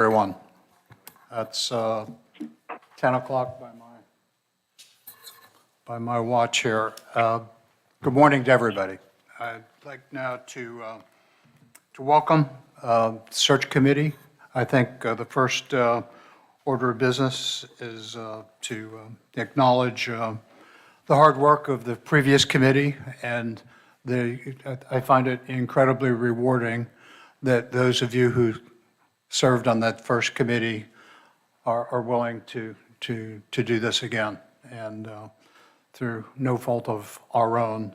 Everyone, that's 10 o'clock by my watch here. Good morning to everybody. I'd like now to welcome Search Committee. I think the first order of business is to acknowledge the hard work of the previous committee, and I find it incredibly rewarding that those of you who served on that first committee are willing to do this again. And through no fault of our own,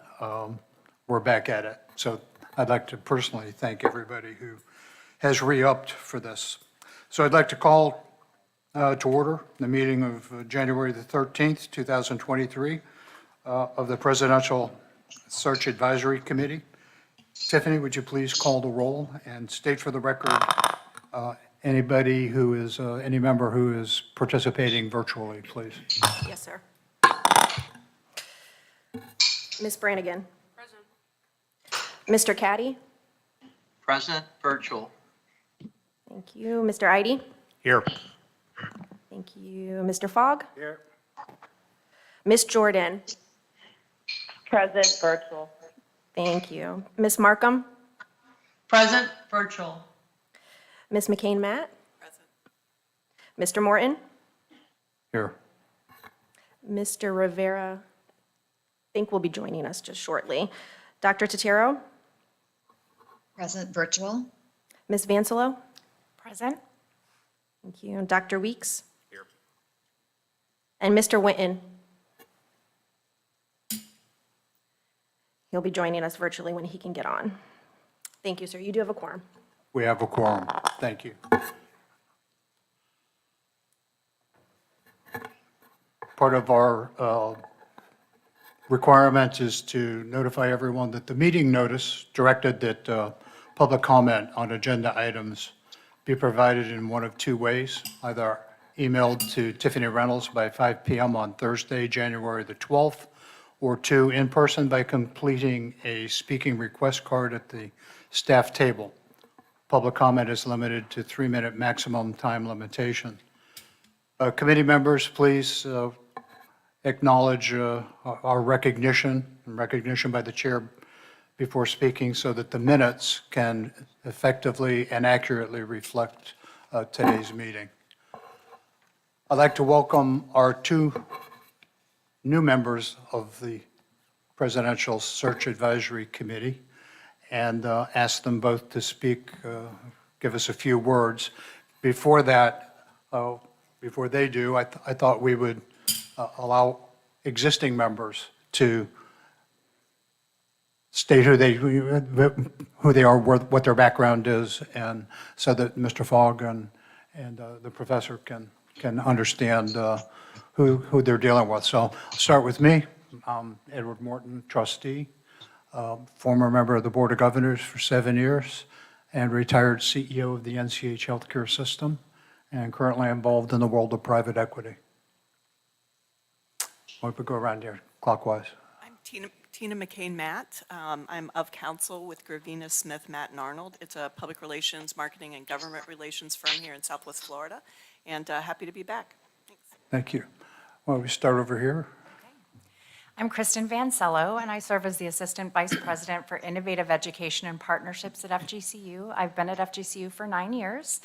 we're back at it. So I'd like to personally thank everybody who has re-upped for this. So I'd like to call to order the meeting of January the 13th, 2023 of the Presidential Search Advisory Committee. Tiffany, would you please call the roll and state for the record anybody who is, any member who is participating virtually, please? Yes, sir. Ms. Brannigan. Present. Mr. Caddy. Present, virtual. Thank you. Mr. Eide. Here. Thank you. Mr. Fogg. Here. Ms. Jordan. Present, virtual. Thank you. Ms. Markham. Present, virtual. Ms. McCain-Matt. Present. Mr. Morton. Here. Mr. Rivera, I think will be joining us just shortly. Dr. Tatero. Present virtual. Ms. Vansalo. Present. Thank you. And Dr. Weeks. Here. And Mr. Winton. He'll be joining us virtually when he can get on. Thank you, sir. You do have a quorum. We have a quorum. Thank you. Part of our requirement is to notify everyone that the meeting notice directed that public comment on agenda items be provided in one of two ways, either emailed to Tiffany Reynolds by 5 p.m. on Thursday, January the 12th, or two, in person by completing a speaking request card at the staff table. Public comment is limited to 3-minute maximum time limitation. Committee members, please acknowledge our recognition by the chair before speaking so that the minutes can effectively and accurately reflect today's meeting. I'd like to welcome our two new members of the Presidential Search Advisory Committee and ask them both to speak, give us a few words. Before that, before they do, I thought we would allow existing members to state who they are, what their background is, and so that Mr. Fogg and the professor can understand who they're dealing with. So I'll start with me. I'm Edward Morton, trustee, former member of the Board of Governors for 7 years, and retired CEO of the NCH healthcare system, and currently involved in the world of private equity. Why don't we go around here clockwise? I'm Tina McCain-Matt. I'm of counsel with Gravina Smith, Matt & Arnold. It's a public relations, marketing, and government relations firm here in Southwest Florida, and happy to be back. Thanks. Thank you. Why don't we start over here? I'm Kristen Vancello, and I serve as the Assistant Vice President for Innovative Education and Partnerships at FGCU. I've been at FGCU for 9 years.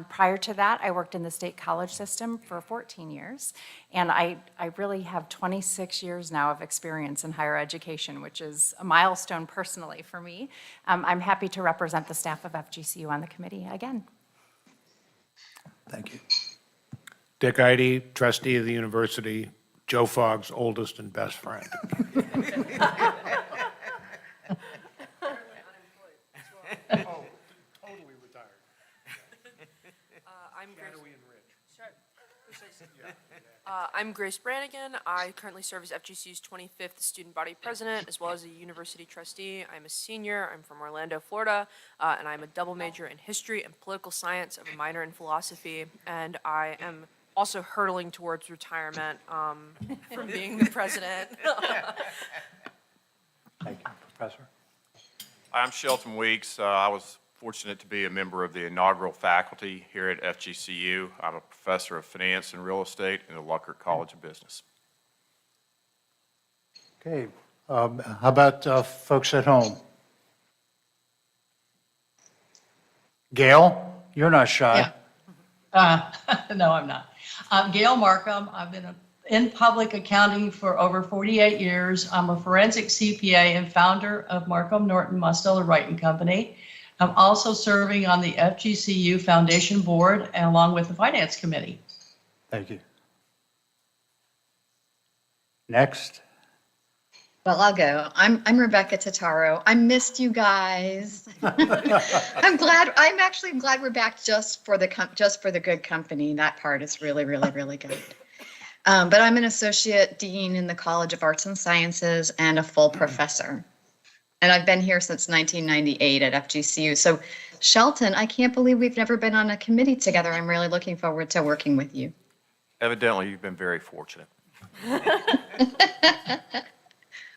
Prior to that, I worked in the state college system for 14 years, and I really have 26 years now of experience in higher education, which is a milestone personally for me. I'm happy to represent the staff of FGCU on the committee again. Thank you. Dick Eide, trustee of the university, Joe Fogg's oldest and best friend. Totally retired. I'm Grace Brannigan. I currently serve as FGCU's 25th student body president, as well as a university trustee. I'm a senior. I'm from Orlando, Florida, and I'm a double major in history and political science. I have a minor in philosophy, and I am also hurtling towards retirement from being the president. Thank you, Professor. I'm Shelton Weeks. I was fortunate to be a member of the inaugural faculty here at FGCU. I'm a professor of finance and real estate in the Luckert College of Business. Okay, how about folks at home? Gail, you're not shy. No, I'm not. I'm Gail Markham. I've been in public accounting for over 48 years. I'm a forensic CPA and founder of Markham Norton Mosteller Wright & Company. I'm also serving on the FGCU Foundation Board and along with the Finance Committee. Thank you. Next. Well, I'll go. I'm Rebecca Totaro. I missed you guys. I'm actually glad we're back just for the good company. That part is really, really, really good. But I'm an associate dean in the College of Arts and Sciences and a full professor. And I've been here since 1998 at FGCU. So Shelton, I can't believe we've never been on a committee together. I'm really looking forward to working with you. Evidently, you've been very fortunate.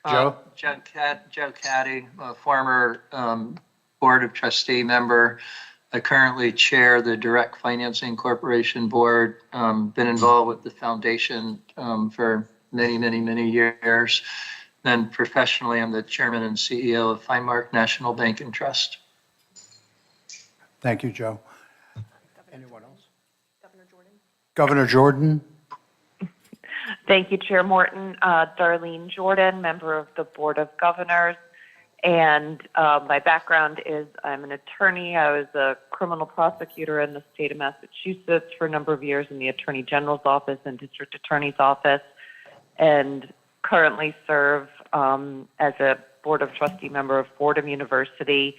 Joe? Joe Caddy, a former Board of Trustee member. I currently chair the Direct Financing Corporation Board. Been involved with the foundation for many, many, many years. Then professionally, I'm the chairman and CEO of Finemark National Bank and Trust. Thank you, Joe. Anyone else? Governor Jordan? Thank you, Chair Morton. Darlene Jordan, member of the Board of Governors. And my background is I'm an attorney. I was a criminal prosecutor in the state of Massachusetts for a number of years in the Attorney General's office and District Attorney's office, and currently serve as a Board of Trustee member of Fordham University.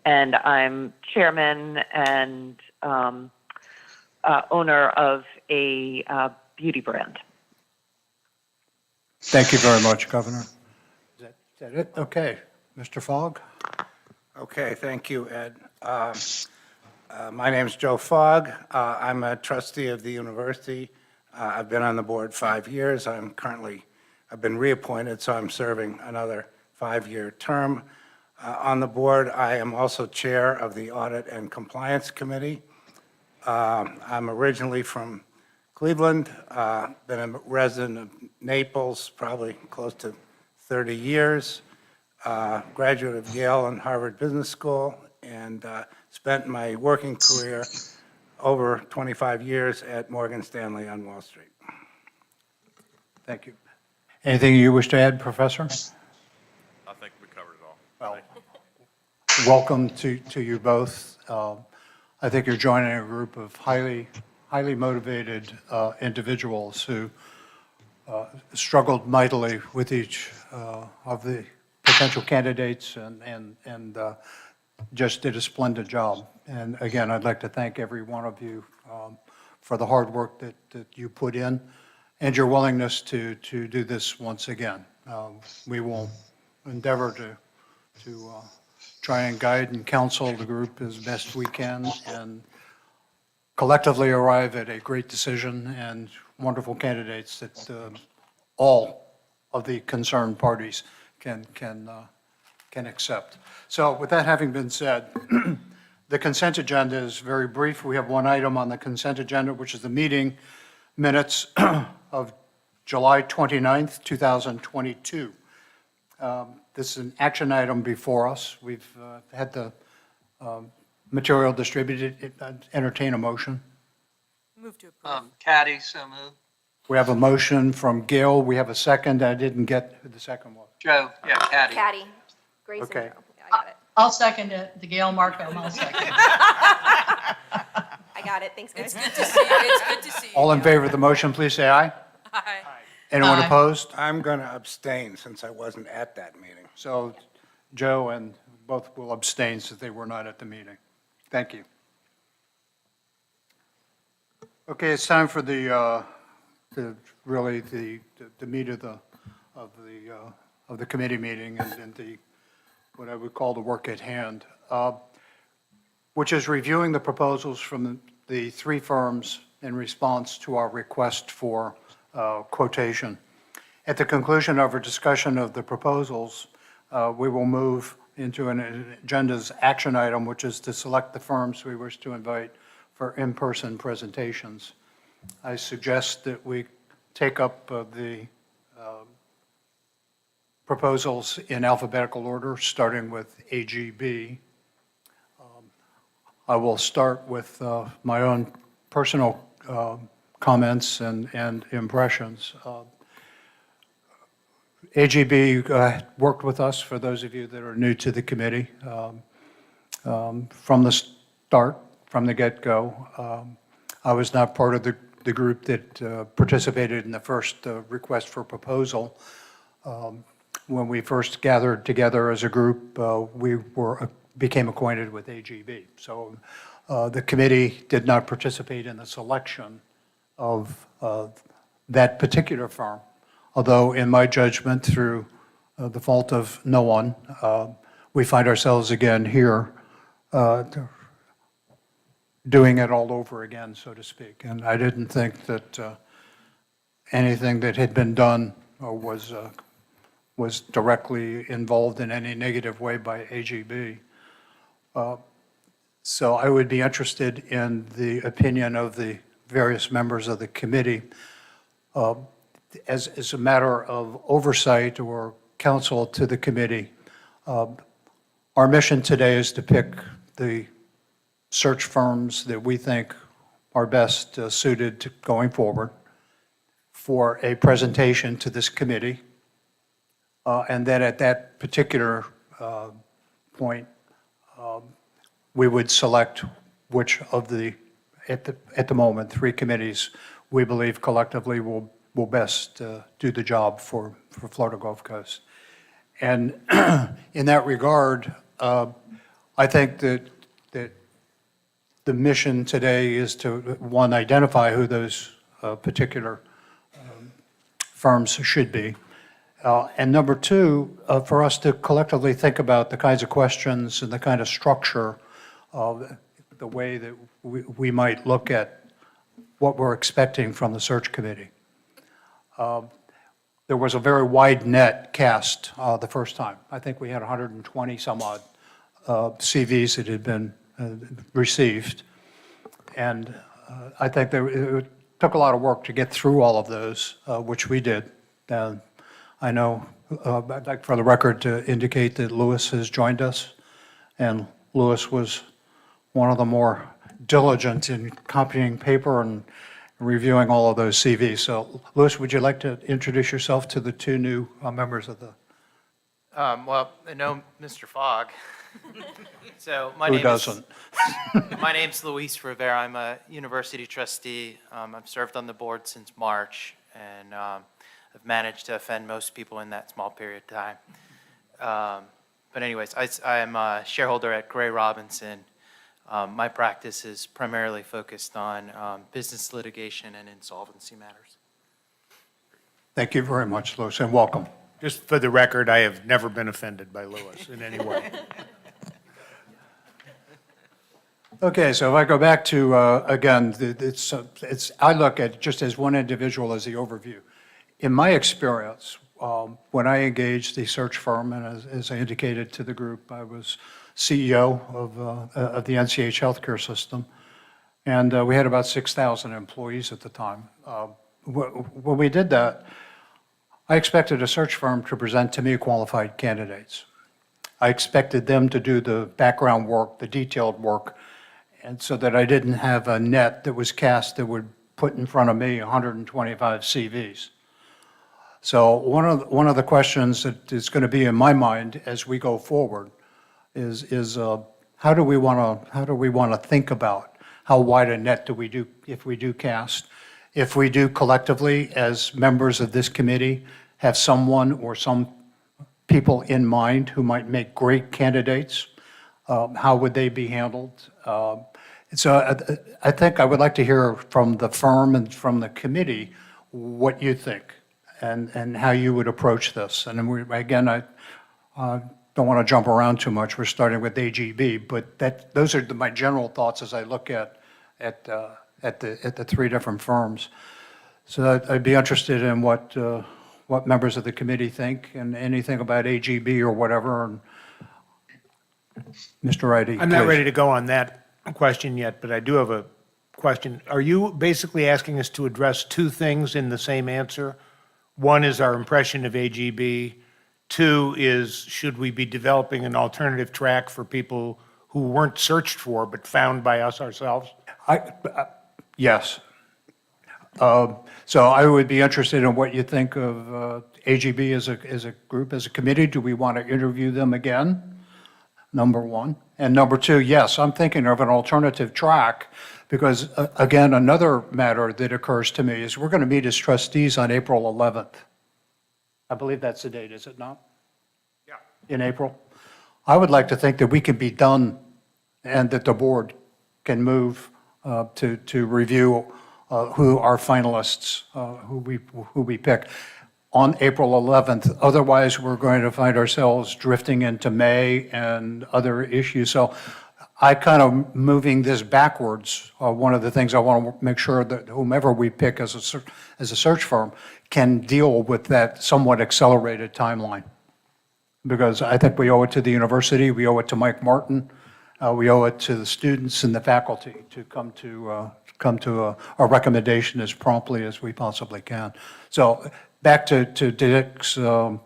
And I'm chairman and owner of a beauty brand. Thank you very much, Governor. Is that it? Okay. Mr. Fogg? Okay, thank you, Ed. My name's Joe Fogg. I'm a trustee of the university. I've been on the board 5 years. I've been reappointed, so I'm serving another 5-year term. On the board, I am also chair of the Audit and Compliance Committee. I'm originally from Cleveland, been a resident of Naples, probably close to 30 years. Graduate of Yale and Harvard Business School, and spent my working career over 25 years at Morgan Stanley on Wall Street. Thank you. Anything you wish to add, Professor? I think we covered it all. Well, welcome to you both. I think you're joining a group of highly motivated individuals who struggled mightily with each of the potential candidates and just did a splendid job. And again, I'd like to thank every one of you for the hard work that you put in and your willingness to do this once again. We will endeavor to try and guide and counsel the group as best we can and collectively arrive at a great decision and wonderful candidates that all of the concerned parties can accept. So with that having been said, the consent agenda is very brief. We have one item on the consent agenda, which is the meeting minutes of July 29th, 2022. This is an action item before us. We've had the material distributed. Entertain a motion. Move to approve. Caddy, so moved. We have a motion from Gail. We have a second. I didn't get who the second was. Joe, yeah, Caddy. Caddy, Grace and Okay. Joe. Yeah, I got it. I'll second it. The Gail Markham, I'll second it. I got it. Thanks, guys. It's good to see you. It's good to see you. All in favor of the motion, please say aye. Hi. Anyone Aye. opposed? I'm going to abstain since I wasn't at that meeting. So Joe and both will abstain since they were not at the meeting. Thank you. Okay, it's time for the meat of the committee meeting and the what I would call the work at hand, which is reviewing the proposals from the three firms in response to our request for quotation. At the conclusion of our discussion of the proposals, we will move into an agenda's action item, which is to select the firms we wish to invite for in-person presentations. I suggest that we take up the proposals in alphabetical order, starting with AGB. I will start with my own personal comments and impressions. AGB worked with us, for those of you that are new to the committee, from the start, from the get-go. I was not part of the group that participated in the first request for proposal. When we first gathered together as a group, we became acquainted with AGB. So the committee did not participate in the selection of that particular firm, although in my judgment, through the fault of no one, we find ourselves again here doing it all over again, so to speak. And I didn't think that anything that had been done was directly involved in any negative way by AGB. So I would be interested in the opinion of the various members of the committee as a matter of oversight or counsel to the committee. Our mission today is to pick the search firms that we think are best suited to going forward for a presentation to this committee. And then at that particular point, we would select which of the, at the moment, 3 committees we believe collectively will best do the job for Florida Gulf Coast. And in that regard, I think that the mission today is to, one, identify who those particular firms should be. And number 2, for us to collectively think about the kinds of questions and the kind of structure of the way that we might look at what we're expecting from the search committee. There was a very wide net cast the first time. I think we had 120 some odd CVs that had been received. And I think it took a lot of work to get through all of those, which we did. I know, I'd like for the record to indicate that Lewis has joined us, and Lewis was one of the more diligent in copying paper and reviewing all of those CVs. So, Lewis, would you like to introduce yourself to the 2 new members of the... Well, I know Mr. Fogg. So Who doesn't? My name's Luis Rivera. I'm a university trustee. I've served on the board since March, and I've managed to offend most people in that small period of time. But anyways, I'm a shareholder at Gray Robinson. My practice is primarily focused on business litigation and insolvency matters. Thank you very much, Lewis, and welcome. Just for the record, I have never been offended by Lewis in any way. Okay, so if I go back to, again, I look at just as one individual as the overview. In my experience, when I engaged the search firm, and as I indicated to the group, I was CEO of the NCH healthcare system, and we had about 6,000 employees at the time. When we did that, I expected a search firm to present to me qualified candidates. I expected them to do the background work, the detailed work, and so that I didn't have a net that was cast that would put in front of me 125 CVs. So one of the questions that is going to be in my mind as we go forward is how do we want to think about how wide a net do we do if we do cast, if we do collectively as members of this committee have someone or some people in mind who might make great candidates, how would they be handled? So I think I would like to hear from the firm and from the committee what you think and how you would approach this. And then again, I don't want to jump around too much. We're starting with AGB, but those are my general thoughts as I look at the 3 different firms. So I'd be interested in what members of the committee think and anything about AGB or whatever. And Mr. Riding, I'm not please. ready to go on that question yet, but I do have a question. Are you basically asking us to address two things in the same answer? One is our impression of AGB. Two is, should we be developing an alternative track for people who weren't searched for but found by us ourselves? Yes. So I would be interested in what you think of AGB as a group, as a committee. Do we want to interview them again? Number one. And number two, yes, I'm thinking of an alternative track because, again, another matter that occurs to me is we're going to meet as trustees on April 11th. I believe that's the date, is it not? Yeah. In April. I would like to think that we can be done and that the board can move to review who our finalists, who we pick on April 11th. Otherwise, we're going to find ourselves drifting into May and other issues. So I kind of moving this backwards. One of the things I want to make sure that whomever we pick as a search firm can deal with that somewhat accelerated timeline. Because I think we owe it to the university, we owe it to Mike Martin, we owe it to the students and the faculty to come to a recommendation as promptly as we possibly can. So back to Dick's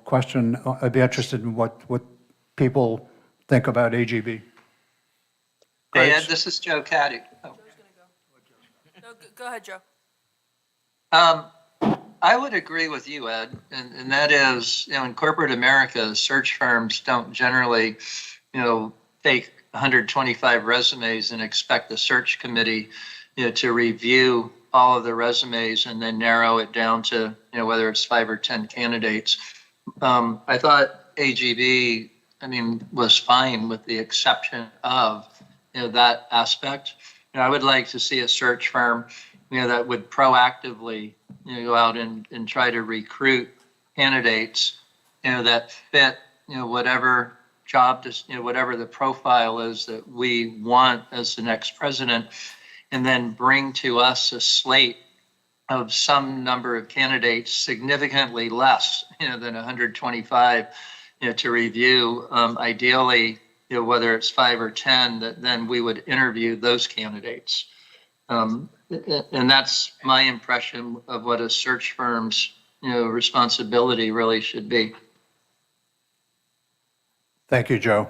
question, I'd be interested in what people think about AGB. Hey, Grace? Ed, this is Joe Caddy. Oh. Joe's gonna go. No, go ahead, Joe. I would agree with you, Ed, and that is, in corporate America, search firms don't generally, take 125 resumes and expect the search committee, to review all of the resumes and then narrow it down to, whether it's 5 or 10 candidates. I thought AGB, was fine with the exception of, that aspect. I would like to see a search firm, that would proactively, go out and try to recruit candidates, that fit, whatever job, whatever the profile is that we want as the next president, and then bring to us a slate of some number of candidates significantly less, than 125, to review. Ideally, whether it's 5 or 10, that then we would interview those candidates. And that's my impression of what a search firm's, responsibility really should be. Thank you, Joe.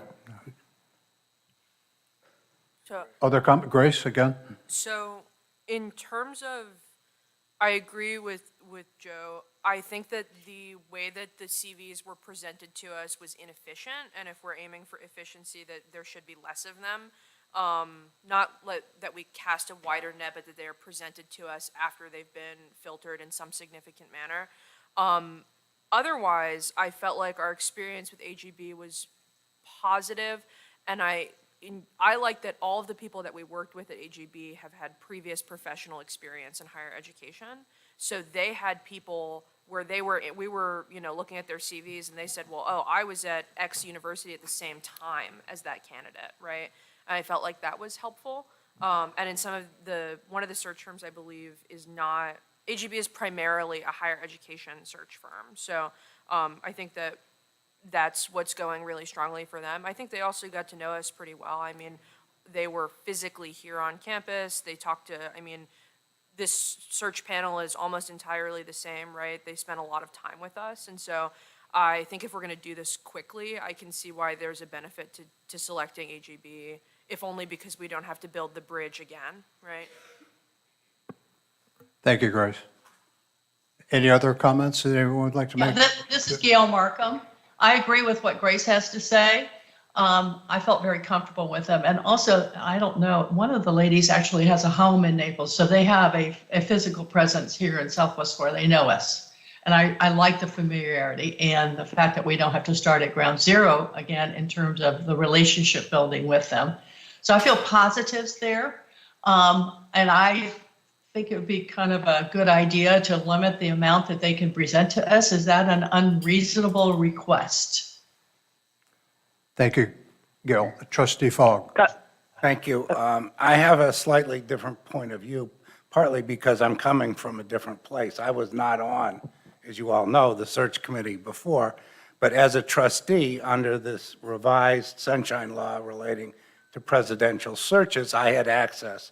So, Other comment, Grace, again? So in terms of, I agree with Joe. I think that the way that the CVs were presented to us was inefficient, and if we're aiming for efficiency, that there should be less of them. That we cast a wider net, but that they are presented to us after they've been filtered in some significant manner. Otherwise, I felt like our experience with AGB was positive, and I like that all of the people that we worked with at AGB have had previous professional experience in higher education. So they had people where we were, looking at their CVs and they said, well, I was at X university at the same time as that candidate, right? And I felt like that was helpful. And in one of the search firms, I believe, AGB is primarily a higher education search firm. So I think that's what's going really strongly for them. I think they also got to know us pretty well. They were physically here on campus. They talked to, this search panel is almost entirely the same, right? They spent a lot of time with us. And so I think if we're going to do this quickly, I can see why there's a benefit to selecting AGB, if only because we don't have to build the bridge again, right? Thank you, Grace. Any other comments that anyone would like to make? This is Gail Markham. I agree with what Grace has to say. I felt very comfortable with them. And also, I don't know, one of the ladies actually has a home in Naples, so they have a physical presence here in Southwest Florida. They know us. And I like the familiarity and the fact that we don't have to start at ground zero again in terms of the relationship building with them. So I feel positives there. And I think it would be kind of a good idea to limit the amount that they can present to us. Is that an unreasonable request? Thank you, Gil. Trustee Fogg. Thank you. I have a slightly different point of view, partly because I'm coming from a different place. I was not on, as you all know, the search committee before, But as a trustee, under this revised sunshine law relating to presidential searches, I had access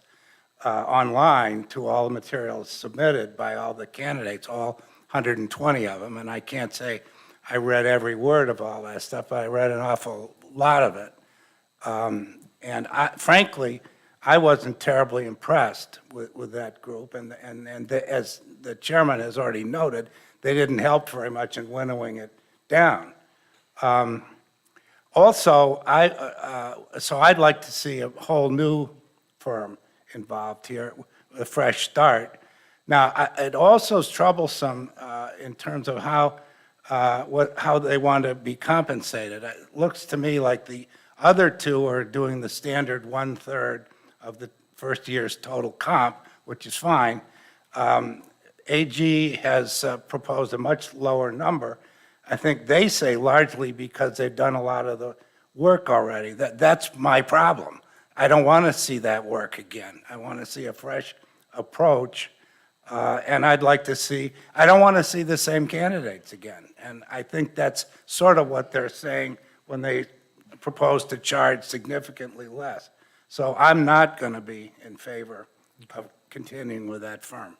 online to all the materials submitted by all the candidates, all 120 of them, and I can't say I read every word of all that stuff, but I read an awful lot of it. And frankly, I wasn't terribly impressed with that group, and as the chairman has already noted, they didn't help very much in winnowing it down. Also, so I'd like to see a whole new firm involved here, a fresh start. Now, it also is troublesome in terms of how they want to be compensated. It looks to me like the other two are doing the standard 1/3 of the first year's total comp, which is fine. AG has proposed a much lower number. I think they say largely because they've done a lot of the work already. That's my problem. I don't want to see that work again. I want to see a fresh approach, and I'd like to see, I don't want to see the same candidates again. And I think that's sort of what they're saying when they propose to charge significantly less. So I'm not going to be in favor of continuing with that firm.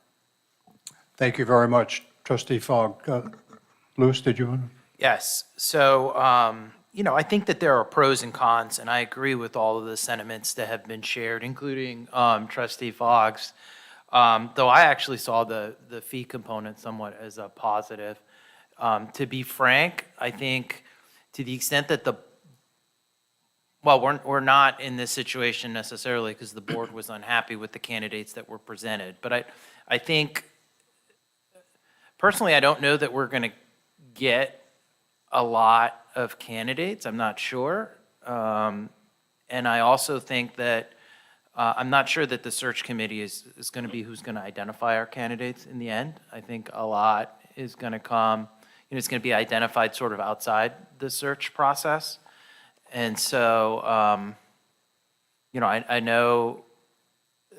Thank you very much, Trustee Fogg. Louis, did you want to? Yes. So, I think that there are pros and cons, and I agree with all of the sentiments that have been shared, including Trustee Fogg's. Though I actually saw the fee component somewhat as a positive. To be frank, I think to the extent that we're not in this situation necessarily because the board was unhappy with the candidates that were presented. But I think, personally, I don't know that we're going to get a lot of candidates. I'm not sure. And I also think that I'm not sure that the search committee is going to be who's going to identify our candidates in the end. I think a lot is going to come, it's going to be identified sort of outside the search process. And so, I know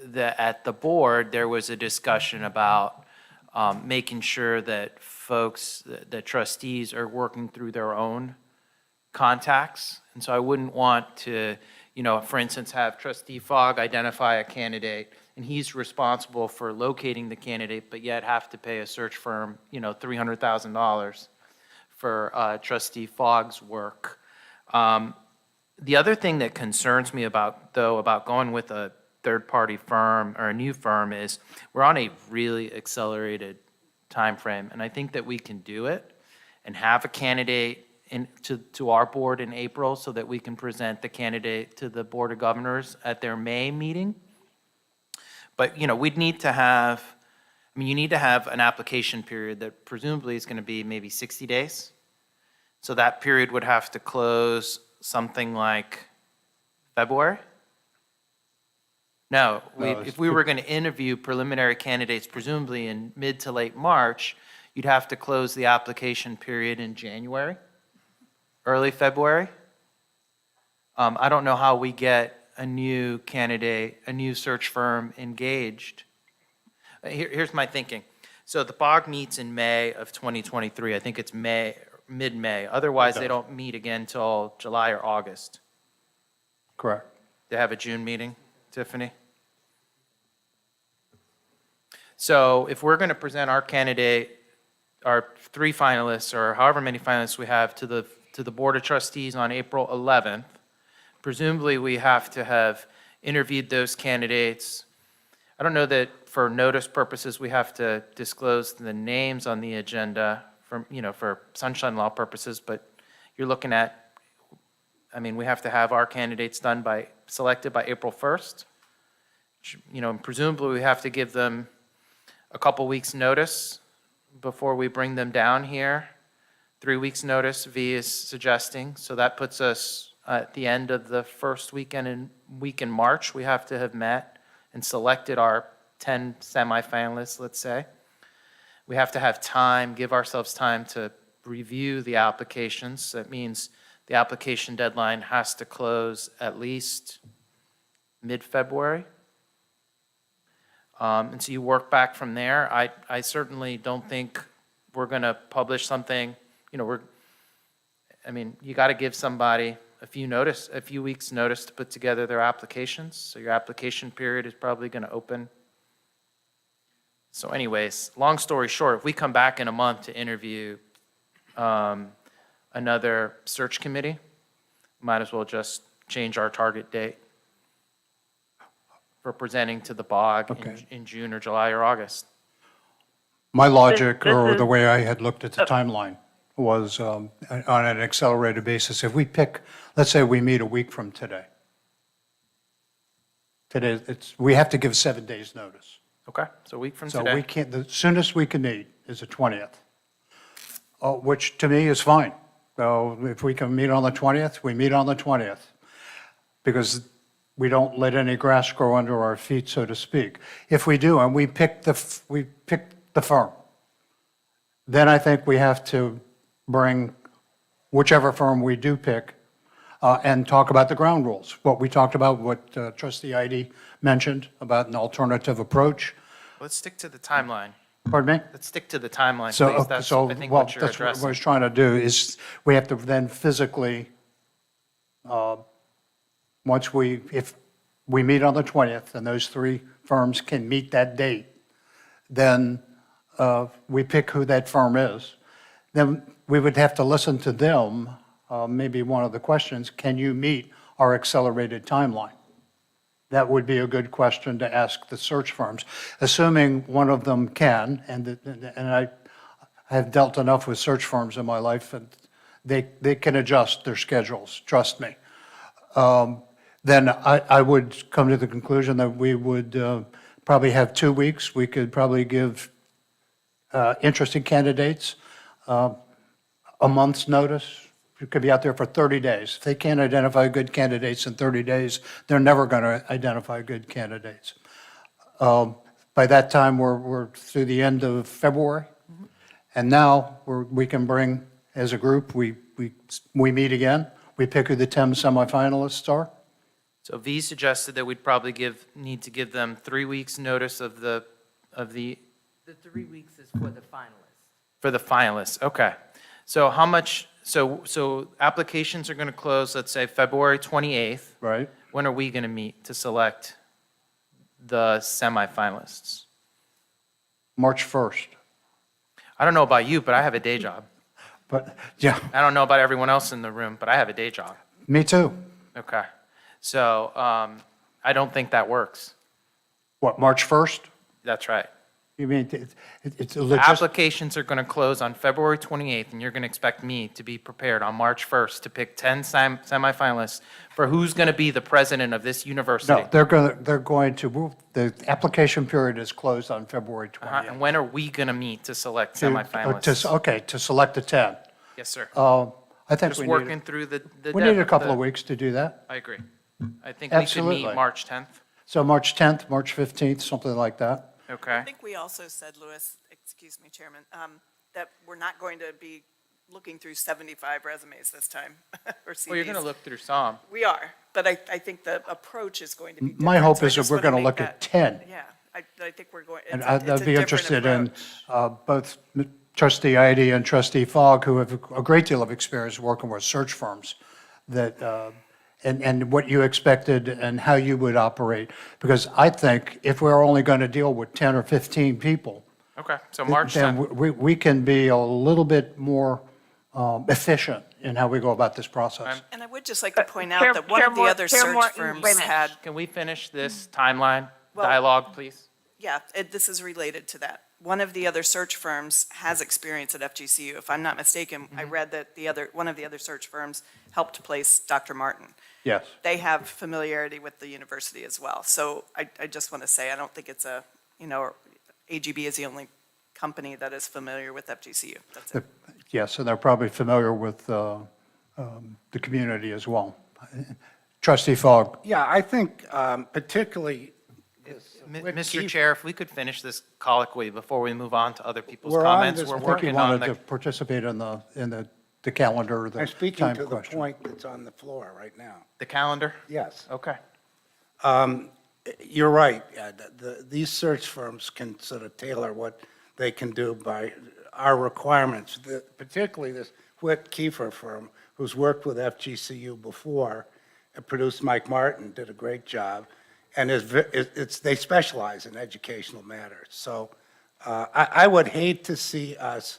that at the board, there was a discussion about making sure that folks, that trustees are working through their own contacts. And so I wouldn't want to, for instance, have Trustee Fogg identify a candidate and he's responsible for locating the candidate, but yet have to pay a search firm, $300,000 for Trustee Fogg's work. The other thing that concerns me about going with a third-party firm or a new firm is we're on a really accelerated time frame, and I think that we can do it and have a candidate to our board in April so that we can present the candidate to the Board of Governors at their May meeting. But, we'd need to have, you need to have an application period that presumably is going to be maybe 60 days. So that period would have to close something like February? No, if we were going to interview preliminary candidates, presumably in mid to late March, you'd have to close the application period in January, early February. I don't know how we get a new candidate, a new search firm engaged. Here's my thinking. So the BOG meets in May of 2023. I think it's mid-May. Otherwise, they don't meet again till July or August. Correct. They have a June meeting, Tiffany? So if we're going to present our candidate, our 3 finalists, or however many finalists we have, to the Board of Trustees on April 11th, presumably we have to have interviewed those candidates. I don't know that for notice purposes we have to disclose the names on the agenda for sunshine law purposes, but you're looking at, we have to have our candidates selected by April 1st. And presumably we have to give them a couple weeks' notice before we bring them down here. 3 weeks' notice, V is suggesting. So that puts us at the end of the first week in March. We have to have met and selected our 10 semifinalists, let's say. We have to have time, give ourselves time to review the applications. That means the application deadline has to close at least mid-February. And so you work back from there. I certainly don't think we're going to publish something, I mean, you got to give somebody a few weeks' notice to put together their applications. So your application period is probably going to open. So anyways, long story short, if we come back in a month to interview another search committee, might as well just change our target date for presenting to the BOG Okay. in June or July or August. My logic, this or the is- way I had looked at the timeline, was on an accelerated basis. If we pick, let's say we meet a week from today. Today, we have to give 7 days' notice. Okay, so a week from So today. we can't, the soonest we can meet is the 20th, which to me is fine. So if we can meet on the 20th, we meet on the 20th, because we don't let any grass grow under our feet, so to speak. If we do, and we pick the firm, then I think we have to bring whichever firm we do pick and talk about the ground rules. What we talked about, what Trustee Ide mentioned about an alternative approach. Let's stick to the timeline. Pardon me? Let's stick to the timeline, So, please. That's, so, I think, well, what you're that's what I addressing. was trying to do, is we have to then physically, if we meet on the 20th, and those three firms can meet that date, then we pick who that firm is. Then we would have to listen to them. Maybe one of the questions, can you meet our accelerated timeline? That would be a good question to ask the search firms, assuming one of them can, and I have dealt enough with search firms in my life, and they can adjust their schedules, trust me. Then I would come to the conclusion that we would probably have 2 weeks. We could probably give interested candidates a month's notice. It could be out there for 30 days. If they can't identify good candidates in 30 days, they're never going to identify good candidates. By that time, we're through the end of February, and now we can bring, as a group, we meet again, we pick who the 10 semifinalists are. So V suggested that we'd probably need to give them 3 weeks' notice of the. The 3 weeks is for the finalists. For the finalists, okay. So how much, so applications are going to close, let's say, February 28th. Right. When are we going to meet to select the semifinalists? March 1st. I don't know about you, but I have a day job. But, yeah, I don't know about everyone else in the room, but I have a day job. me too. Okay. So I don't think that works. What, March 1st? That's right. You mean, it's a legit, Applications are going to close on February 28th, and you're going to expect me to be prepared on March 1st to pick 10 semifinalists for who's going to be the president of this university. no, they're going to, the application period is closed on February 20th. And when are we going to meet to select To- semifinalists? Okay, to select the 10. Yes, sir. I think Just working through the. we need a couple of weeks to do that. I agree. I think we could Absolutely. meet March 10th. So March 10th, March 15th, something like that. Okay. I think we also said, Louis, excuse me, Chairman, that we're not going to be looking through 75 resumes this time, or CVs. Well, you're going to look through some. We are, but I think the approach is going to be different. My hope so I is that just we're wanna going to make look that- at 10. Yeah, I think we're going, And it's a I'd be different interested in approach. both Trustee Ide and Trustee Fogg, who have a great deal of experience working with search firms, that, and what you expected and how you would operate. Because I think if we're only going to deal with 10 or 15 people, Okay, so March then 10th. we can be a little bit more efficient in how we go about this process. And I would just like to point Chair- out that one Chair of the Mor- other Chair search Morton, firms wait a minute. had, Can we finish this timeline Well- dialogue, please? yeah, this is related to that. One of the other search firms has experience at FGCU. If I'm not mistaken, I read that one of the other search firms helped place Dr. Martin. Yes. They have familiarity with the university as well. So I just want to say, I don't think it's AGB is the only company that is familiar with FGCU. That's it. Yes, and they're probably familiar with the community as well. Trustee Fogg. Yeah, I think particularly. Mr. Chair, if we could finish this colloquy before we move on to other people's We're on comments. this- We're I think you working on wanted to the, participate in the calendar, the I'm speaking time to the question. point that's on the floor right now. the calendar. Yes. Okay. You're right, Ed. These search firms can sort of tailor what they can do by our requirements, particularly this Whit Kiefer firm, who's worked with FGCU before, and produced Mike Martin, did a great job, and they specialize in educational matters. So I would hate to see us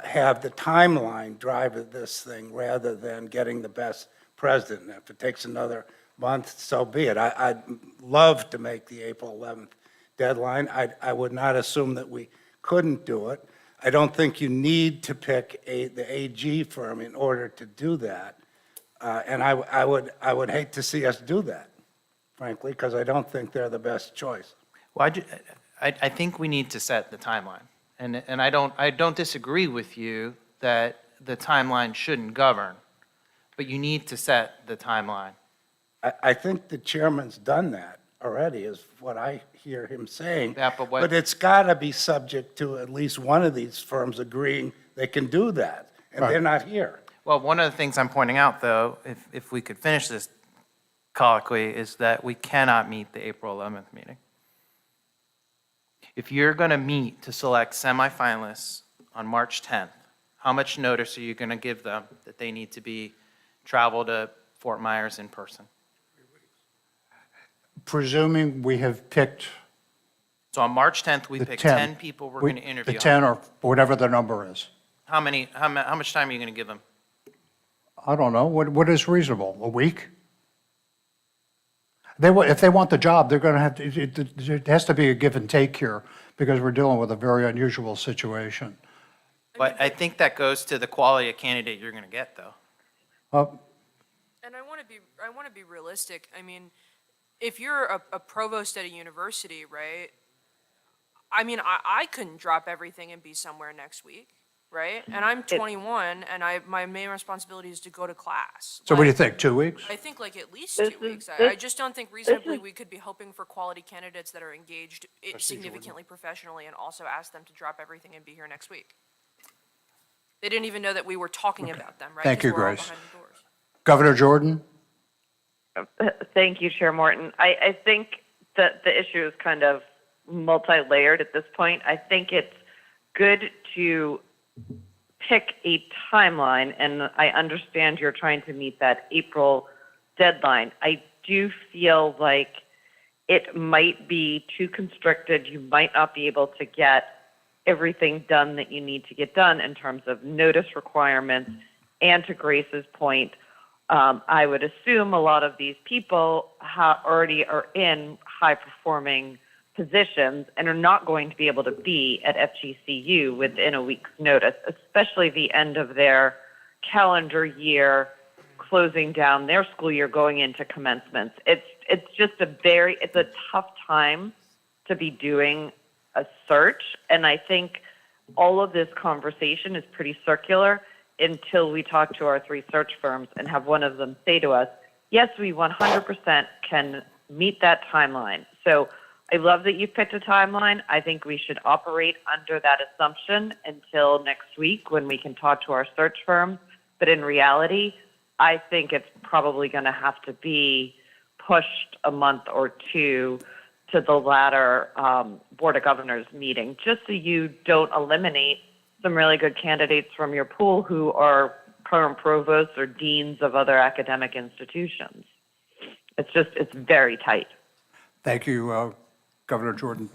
have the timeline drive this thing rather than getting the best president. If it takes another month, so be it. I'd love to make the April 11th deadline. I would not assume that we couldn't do it. I don't think you need to pick the AG firm in order to do that. And I would hate to see us do that, frankly, because I don't think they're the best choice. Well, I think we need to set the timeline. And I don't disagree with you that the timeline shouldn't govern, but you need to set the timeline. I think the chairman's done that already, is what I hear him saying. Yeah, but what- But it's got to be subject to at least one of these firms agreeing they can do that, and they're not here. Well, one of the things I'm pointing out, though, if we could finish this colloquy, is that we cannot meet the April 11th meeting. If you're going to meet to select semifinalists on March 10th, how much notice are you going to give them that they need to travel to Fort Myers in person? Presuming we have picked So on March 10th, we the pick 10. 10 people we're going to interview. The 10 or whatever the number is. How much time are you going to give them? I don't know. What is reasonable? A week? If they want the job, they're going to have to, it has to be a give and take here because we're dealing with a very unusual situation. But I think that goes to the quality of candidate you're going to get, though. And I want to be realistic. I mean, if you're a provost at a university, right? I mean, I couldn't drop everything and be somewhere next week, right? And I'm 21, and my main responsibility is to go to class. So what do you think, 2 weeks? I think like at least 2 weeks. I just don't think reasonably we could be hoping for quality candidates that are engaged significantly professionally and also ask them to drop everything and be here next week. They didn't even know that we were talking about them, right? Thank 'Cause you, we're all Grace. behind the doors. Governor Jordan? Thank you, Chair Morton. I think that the issue is kind of multi-layered at this point. I think it's good to pick a timeline, and I understand you're trying to meet that April deadline. I do feel like it might be too constricted. You might not be able to get everything done that you need to get done in terms of notice requirements. And to Grace's point, I would assume a lot of these people already are in high-performing positions and are not going to be able to be at FGCU within a week's notice, especially the end of their calendar year, closing down their school year, going into commencements. It's just it's a tough time to be doing a search, and I think all of this conversation is pretty circular until we talk to our 3 search firms and have one of them say to us, yes, we 100% can meet that timeline. So I love that you picked a timeline. I think we should operate under that assumption until next week when we can talk to our search firms. But in reality, I think it's probably going to have to be pushed a month or 2 to the latter Board of Governors meeting, just so you don't eliminate some really good candidates from your pool who are current provosts or deans of other academic institutions. It's very tight. Thank you, Governor Jordan.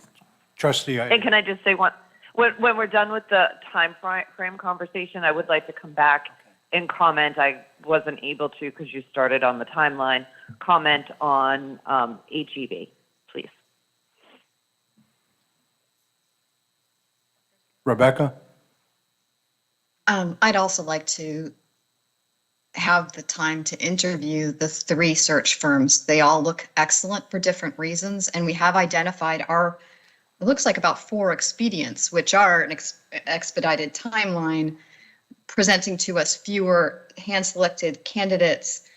Trustee, And can I just say when we're done with the time frame conversation, I would like to come back and comment. I wasn't able to because you started on the timeline. Comment on HEB, please. Rebecca? I'd also like to have the time to interview the 3 search firms. They all look excellent for different reasons, and we have identified it looks like about 4 expedients, which are an expedited timeline, presenting to us fewer hand-selected candidates,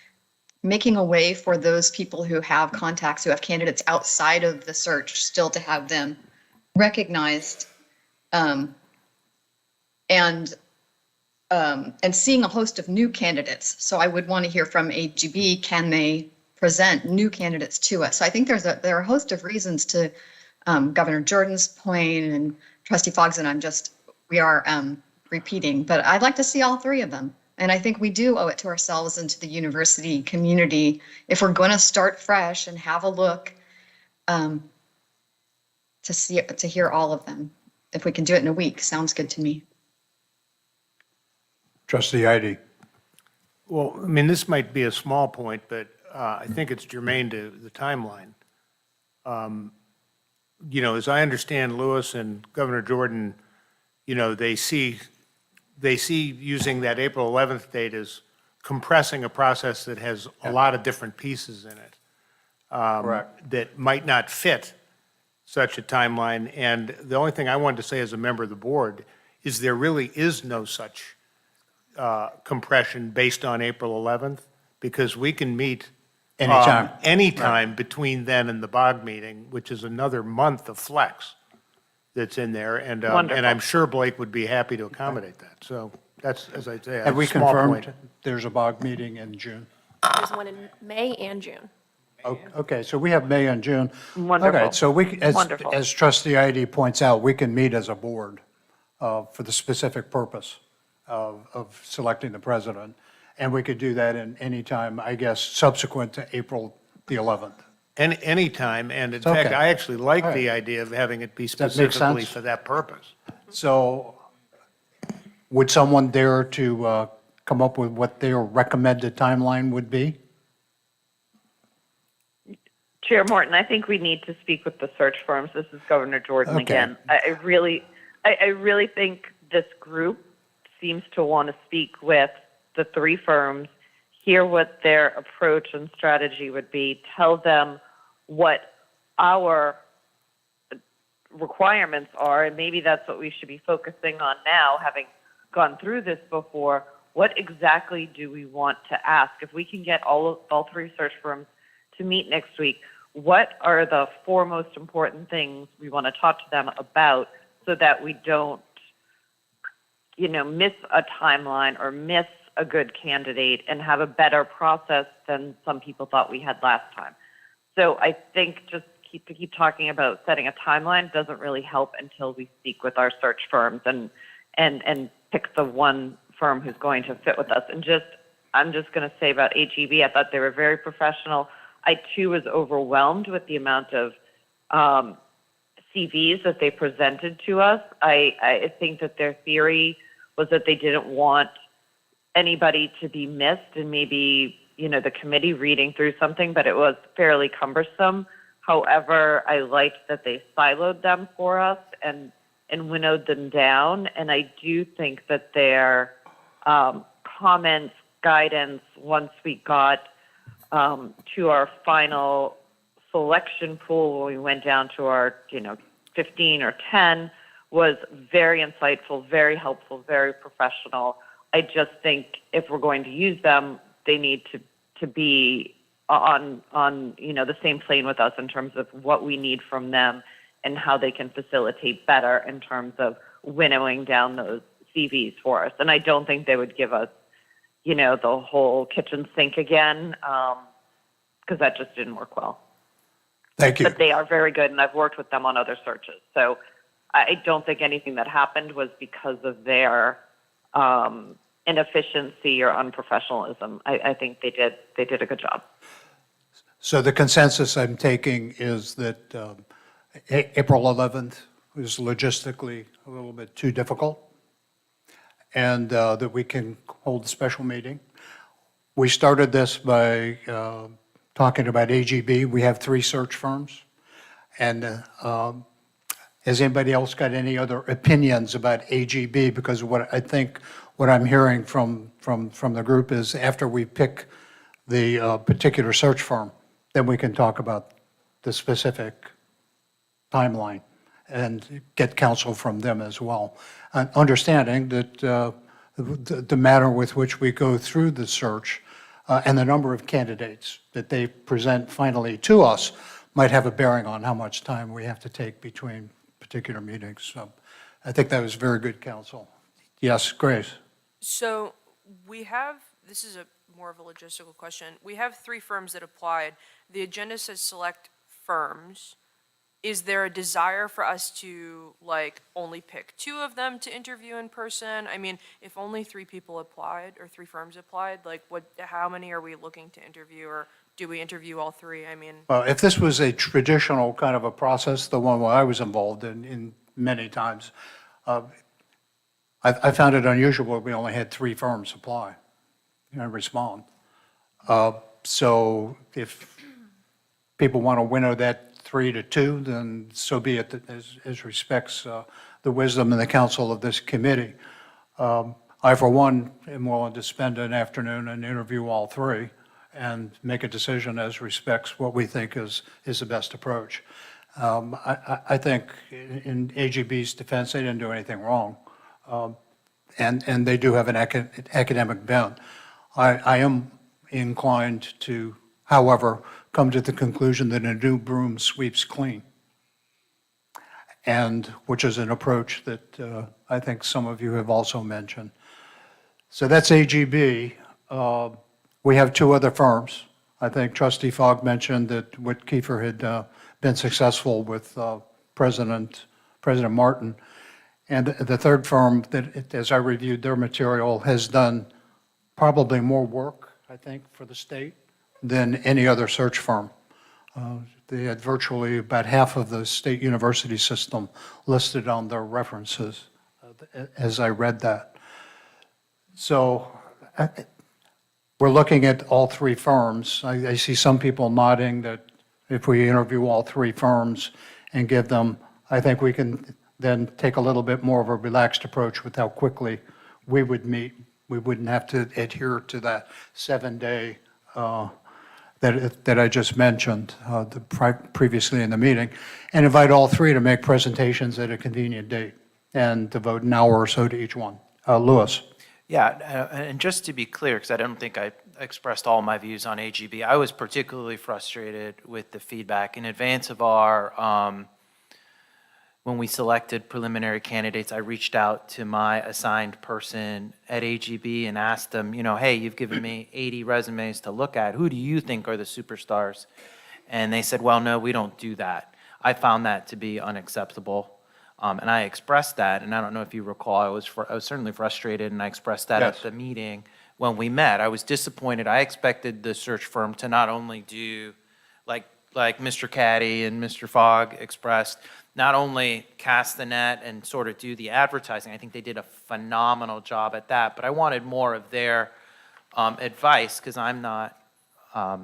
making a way for those people who have contacts, who have candidates outside of the search, still to have them recognized, and seeing a host of new candidates. So I would want to hear from AGB, can they present new candidates to us? So I think there are a host of reasons to Governor Jordan's point, and Trustee Foggs and we are repeating, but I'd like to see all 3 of them. And I think we do owe it to ourselves and to the university community if we're going to start fresh and have a look to hear all of them. If we can do it in a week, sounds good to me. Trustee Heidi. Well, I mean, this might be a small point, but I think it's germane to the timeline. You know, as I understand Lewis and Governor Jordan, you know, they see using that April 11th date as compressing a process that has a lot of different pieces in it. Correct. That might not fit such a timeline. And the only thing I wanted to say as a member of the board is there really is no such compression based on April 11th, because we can meet Anytime. anytime between then and the BOG meeting, which is another month of flex that's in there. And I'm sure Blake would be happy to accommodate that. So that's, as I say, Have we a small confirmed point. there's a BOG meeting in June? There's one in May and June. Okay, so we have May and June. Wonderful. Okay, so Wonderful. as trustee ID points out, we can meet as a board for the specific purpose of selecting the president. And we could do that in any time, I guess, subsequent to April the 11th. Any time, and in fact, Okay. I actually like All right. the idea of having it be that make specifically sense? for that purpose. So would someone dare to come up with what their recommended timeline would be? Chair Morton, I think we need to speak with the search firms. This is Governor Jordan Okay. again. I really think this group seems to want to speak with the three firms, hear what their approach and strategy would be, tell them what our requirements are, and maybe that's what we should be focusing on now, having gone through this before. What exactly do we want to ask? If we can get all three search firms to meet next week, what are the four most important things we want to talk to them about so that we don't, miss a timeline or miss a good candidate and have a better process than some people thought we had last time. So I think just keep talking about setting a timeline doesn't really help until we speak with our search firms and pick the one firm who's going to fit with us. And I'm just going to say about HEB, I thought they were very professional. I too was overwhelmed with the amount of CVs that they presented to us. I think that their theory was that they didn't want anybody to be missed, and maybe, the committee reading through something, but it was fairly cumbersome. However, I liked that they siloed them for us and winnowed them down. And I do think that their comments, guidance, once we got to our final selection pool, when we went down to our, 15 or 10, was very insightful, very helpful, very professional. I just think if we're going to use them, they need to be on the same plane with us in terms of what we need from them and how they can facilitate better in terms of winnowing down those CVs for us. And I don't think they would give us, the whole kitchen sink again, because that just didn't work well. Thank you. But they are very good, and I've worked with them on other searches. So I don't think anything that happened was because of their inefficiency or unprofessionalism. I think they did a good job. So the consensus I'm taking is that April 11th is logistically a little bit too difficult, and that we can hold a special meeting. We started this by talking about AGB. We have three search firms. And has anybody else got any other opinions about AGB? Because what I'm hearing from the group is after we pick the particular search firm, then we can talk about the specific timeline and get counsel from them as well. And understanding that the manner with which we go through the search and the number of candidates that they present finally to us might have a bearing on how much time we have to take between particular meetings. So I think that was very good counsel. Yes, Grace? So this is more of a logistical question. We have three firms that applied. The agenda says select firms. is there a desire for us to like only pick 2 of them to interview in person? I mean, if only 3 people applied or 3 firms applied, like how many are we looking to interview, or do we interview all 3? I mean, If this was a traditional kind of a process, the one where I was involved in many times, I found it unusual we only had 3 firms apply and respond. So if people want to winnow that 3 to 2, then so be it, as respects the wisdom and the counsel of this committee. I, for one, am willing to spend an afternoon and interview all 3 and make a decision as respects what we think is the best approach. I think in AGB's defense, they didn't do anything wrong. And they do have an academic bent. I am inclined to, however, come to the conclusion that a new broom sweeps clean, and which is an approach that I think some of you have also mentioned. So that's AGB. We have 2 other firms. I think Trustee Fogg mentioned that Whit Kiefer had been successful with President Martin. And the third firm that, as I reviewed their material, has done probably more work, I think, for the state than any other search firm. They had virtually about half of the state university system listed on their references as I read that. So we're looking at all 3 firms. I see some people nodding that if we interview all 3 firms and give them, I think we can then take a little bit more of a relaxed approach with how quickly we would meet. We wouldn't have to adhere to that 7-day that I just mentioned previously in the meeting, and invite all 3 to make presentations at a convenient date and devote an hour or so to each one. Louis. Yeah, and just to be clear, because I don't think I expressed all my views on AGB, I was particularly frustrated with the feedback. In advance of our, when we selected preliminary candidates, I reached out to my assigned person at AGB and asked them, hey, you've given me 80 resumes to look at. Who do you think are the superstars? And they said, well, no, we don't do that. I found that to be unacceptable. And I expressed that, and I don't know if you recall, I was certainly frustrated, and I expressed that Yes. at the meeting when we met. I was disappointed. I expected the search firm to not only do, like Mr. Caddy and Mr. Fogg expressed, not only cast the net and sort of do the advertising. I think they did a phenomenal job at that, but I wanted more of their advice, because I'm not...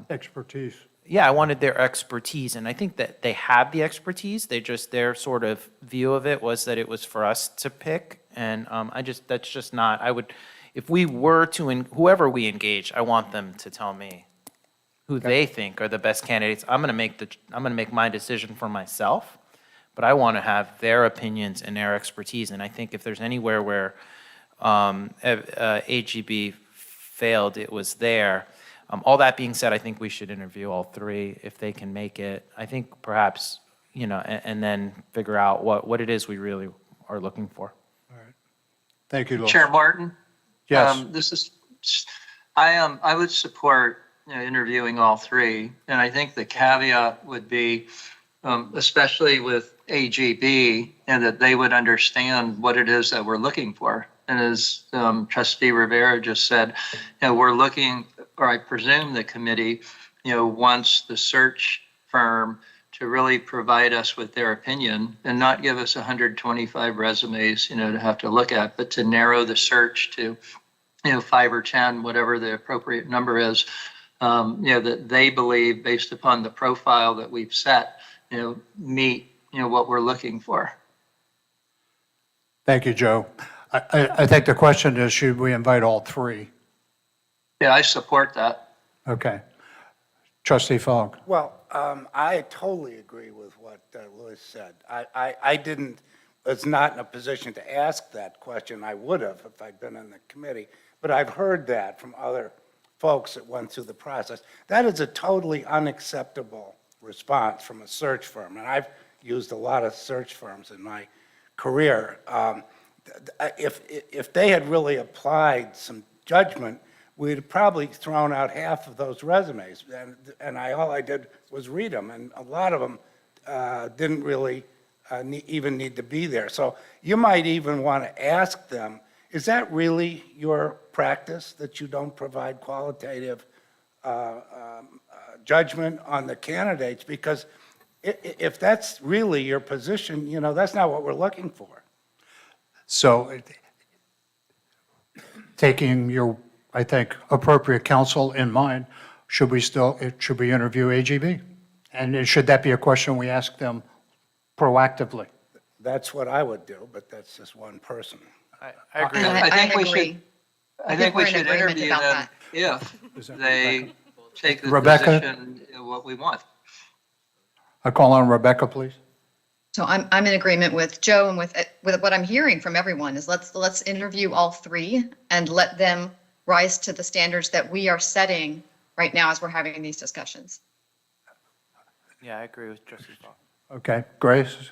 Expertise. Yeah, I wanted their expertise, and I think that they have the expertise. Their sort of view of it was that it was for us to pick, and that's just not, if we were to, whoever we engage, I want them to tell me who they think are the best candidates. I'm gonna make my decision for myself, but I want to have their opinions and their expertise, and I think if there's anywhere where AGB failed, it was there. All that being said, I think we should interview all 3 if they can make it. I think perhaps, and then figure out what it is we really are looking for. Thank you, Louis. Chair Martin? Yes. I would support interviewing all 3. And I think the caveat would be, especially with AGB, and that they would understand what it is that we're looking for. And as Trustee Rivera just said, we're looking, or I presume the committee, wants the search firm to really provide us with their opinion and not give us 125 resumes, to have to look at, but to narrow the search to, 5 or 10, whatever the appropriate number is, that they believe, based upon the profile that we've set, meet, what we're looking for. Thank you, Joe. I think the question is, should we invite all 3? Yeah, I support that. Okay. Trustee Fogg. Well, I totally agree with what Louis said. I was not in a position to ask that question. I would have if I'd been in the committee, but I've heard that from other folks that went through the process. That is a totally unacceptable response from a search firm, and I've used a lot of search firms in my career. If they had really applied some judgment, we'd have probably thrown out half of those resumes, and all I did was read them, and a lot of them didn't really even need to be there. So you might even want to ask them, is that really your practice, that you don't provide qualitative judgment on the candidates? Because if that's really your position, you know, that's not what we're looking for. So taking your, I think, appropriate counsel in mind, should we interview AGB? And should that be a question we ask them proactively? That's what I would do, but that's just one person. I agree. I think we agree. should, I think we we're in should agreement interview about them that. if they take the Rebecca? position, what we want. I call on Rebecca, please. So I'm in agreement with Joe and with what I'm hearing from everyone is let's interview all three and let them rise to the standards that we are setting right now as we're having these discussions. Yeah, I agree with Trustee Fogg. Okay, Grace?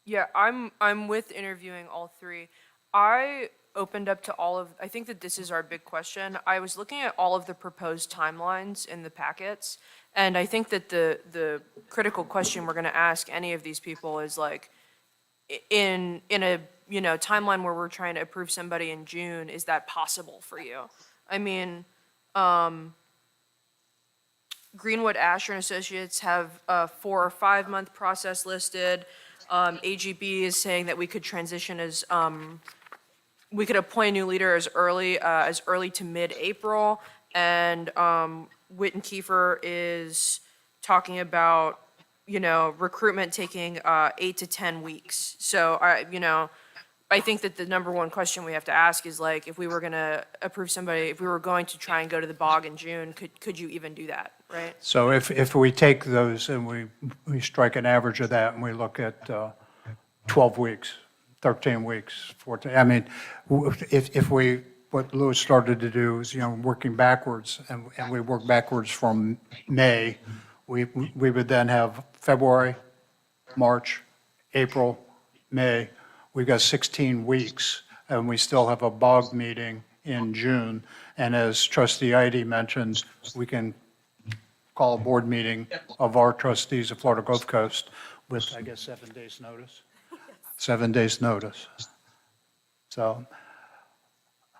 Yeah, I'm with interviewing all three. I opened up to all of, I think that this is our big question. I was looking at all of the proposed timelines in the packets, and I think that the critical question we're going to ask any of these people is like, in a, you know, timeline where we're trying to approve somebody in June, is that possible for you? I mean, Greenwood Asher and Associates have a 4 or 5 month process listed. AGB is saying that we could transition as, we could appoint a new leader as early to mid-April. And Witten Kiefer is talking about, you know, recruitment taking 8 to 10 weeks. So I think that the number one question we have to ask is like, if we were going to approve somebody, if we were going to try and go to the bog in June, could you even do that, right? So if we take those and we strike an average of that and we look at 12 weeks, 13 weeks, 14, I mean, if we, what Louis started to do is, you know, working backwards, and we work backwards from May, we would then have February, March, April, May. We've got 16 weeks, and we still have a BOG meeting in June. And as Trustee Idy mentioned, we can call a board meeting of our trustees of Florida Gulf Coast with, I guess, 7 days' notice. 7 days' notice. So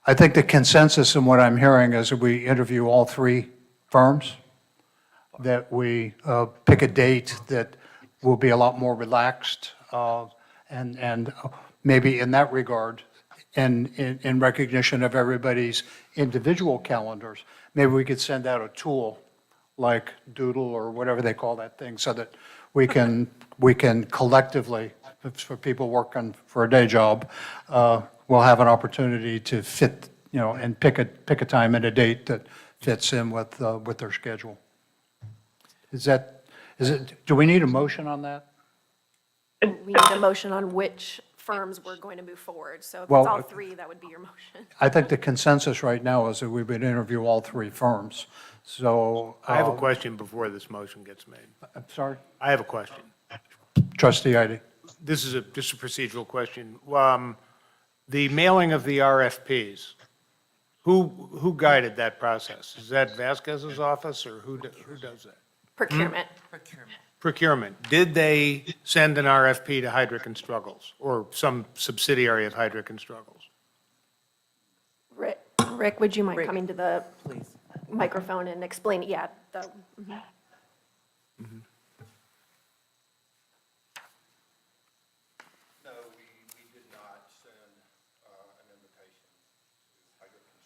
I think the consensus in what I'm hearing is that we interview all three firms, that we pick a date that will be a lot more relaxed, and maybe in that regard, and in recognition of everybody's individual calendars, maybe we could send out a tool like Doodle or whatever they call that thing, so that we can collectively, for people working for a day job, we'll have an opportunity to fit, you know, and pick a time and a date that fits in with their schedule. Do we need a motion on that? We need a motion on which firms we're going to move forward. So if Well, it's all three, that would be your motion. I think the consensus right now is that we would interview all three firms. So. I have a question before this motion gets made. I'm sorry? I have a question. Trustee Idy. This is just a procedural question. The mailing of the RFPs, who guided that process? Is that Vasquez's office, or who does that? Procurement. Procurement. Did they send an RFP to Heidrick and Struggles, or some subsidiary of Heidrick and Struggles? Rick, would you mind Rick, coming to the Please. microphone and explain, yeah, No, we did not send an invitation to Heidrick and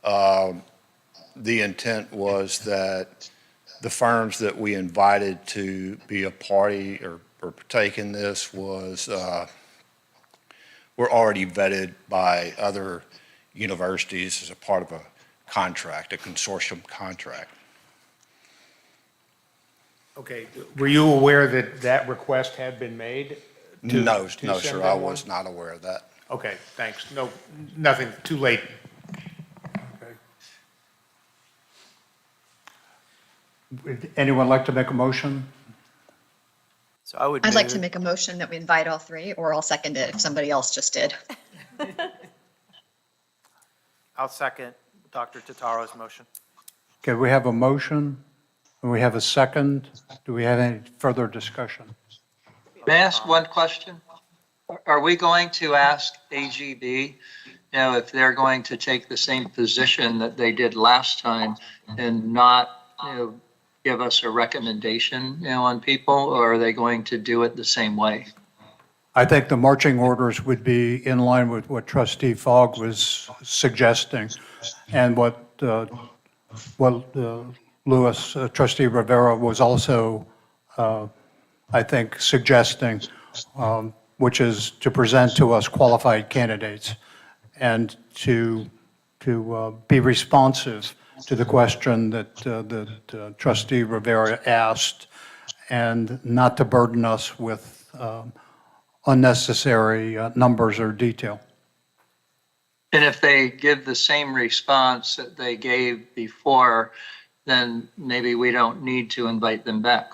Struggles. The intent was that the firms that we invited to be a party or partake in this were already vetted by other universities as a part of a contract, a consortium contract. Okay, were you aware that that request had been made? No, to no, send sir, I that one? was not aware of that. Okay, thanks. No, nothing, too late. Would anyone like to make a motion? So I would I'd like move- to make a motion that we invite all three, or I'll second it if somebody else just did. I'll second Dr. Tataro's motion. Okay, we have a motion We have a second. Do we have any further discussion? May I ask one question? Are we going to ask AGB, if they're going to take the same position that they did last time and not, give us a recommendation, on people, or are they going to do it the same way? I think the marching orders would be in line with what Trustee Fogg was suggesting and what Trustee Rivera was also, I think, suggesting, which is to present to us qualified candidates and to be responsive to the question that Trustee Rivera asked and not to burden us with unnecessary numbers or detail. And if they give the same response that they gave before, then maybe we don't need to invite them back.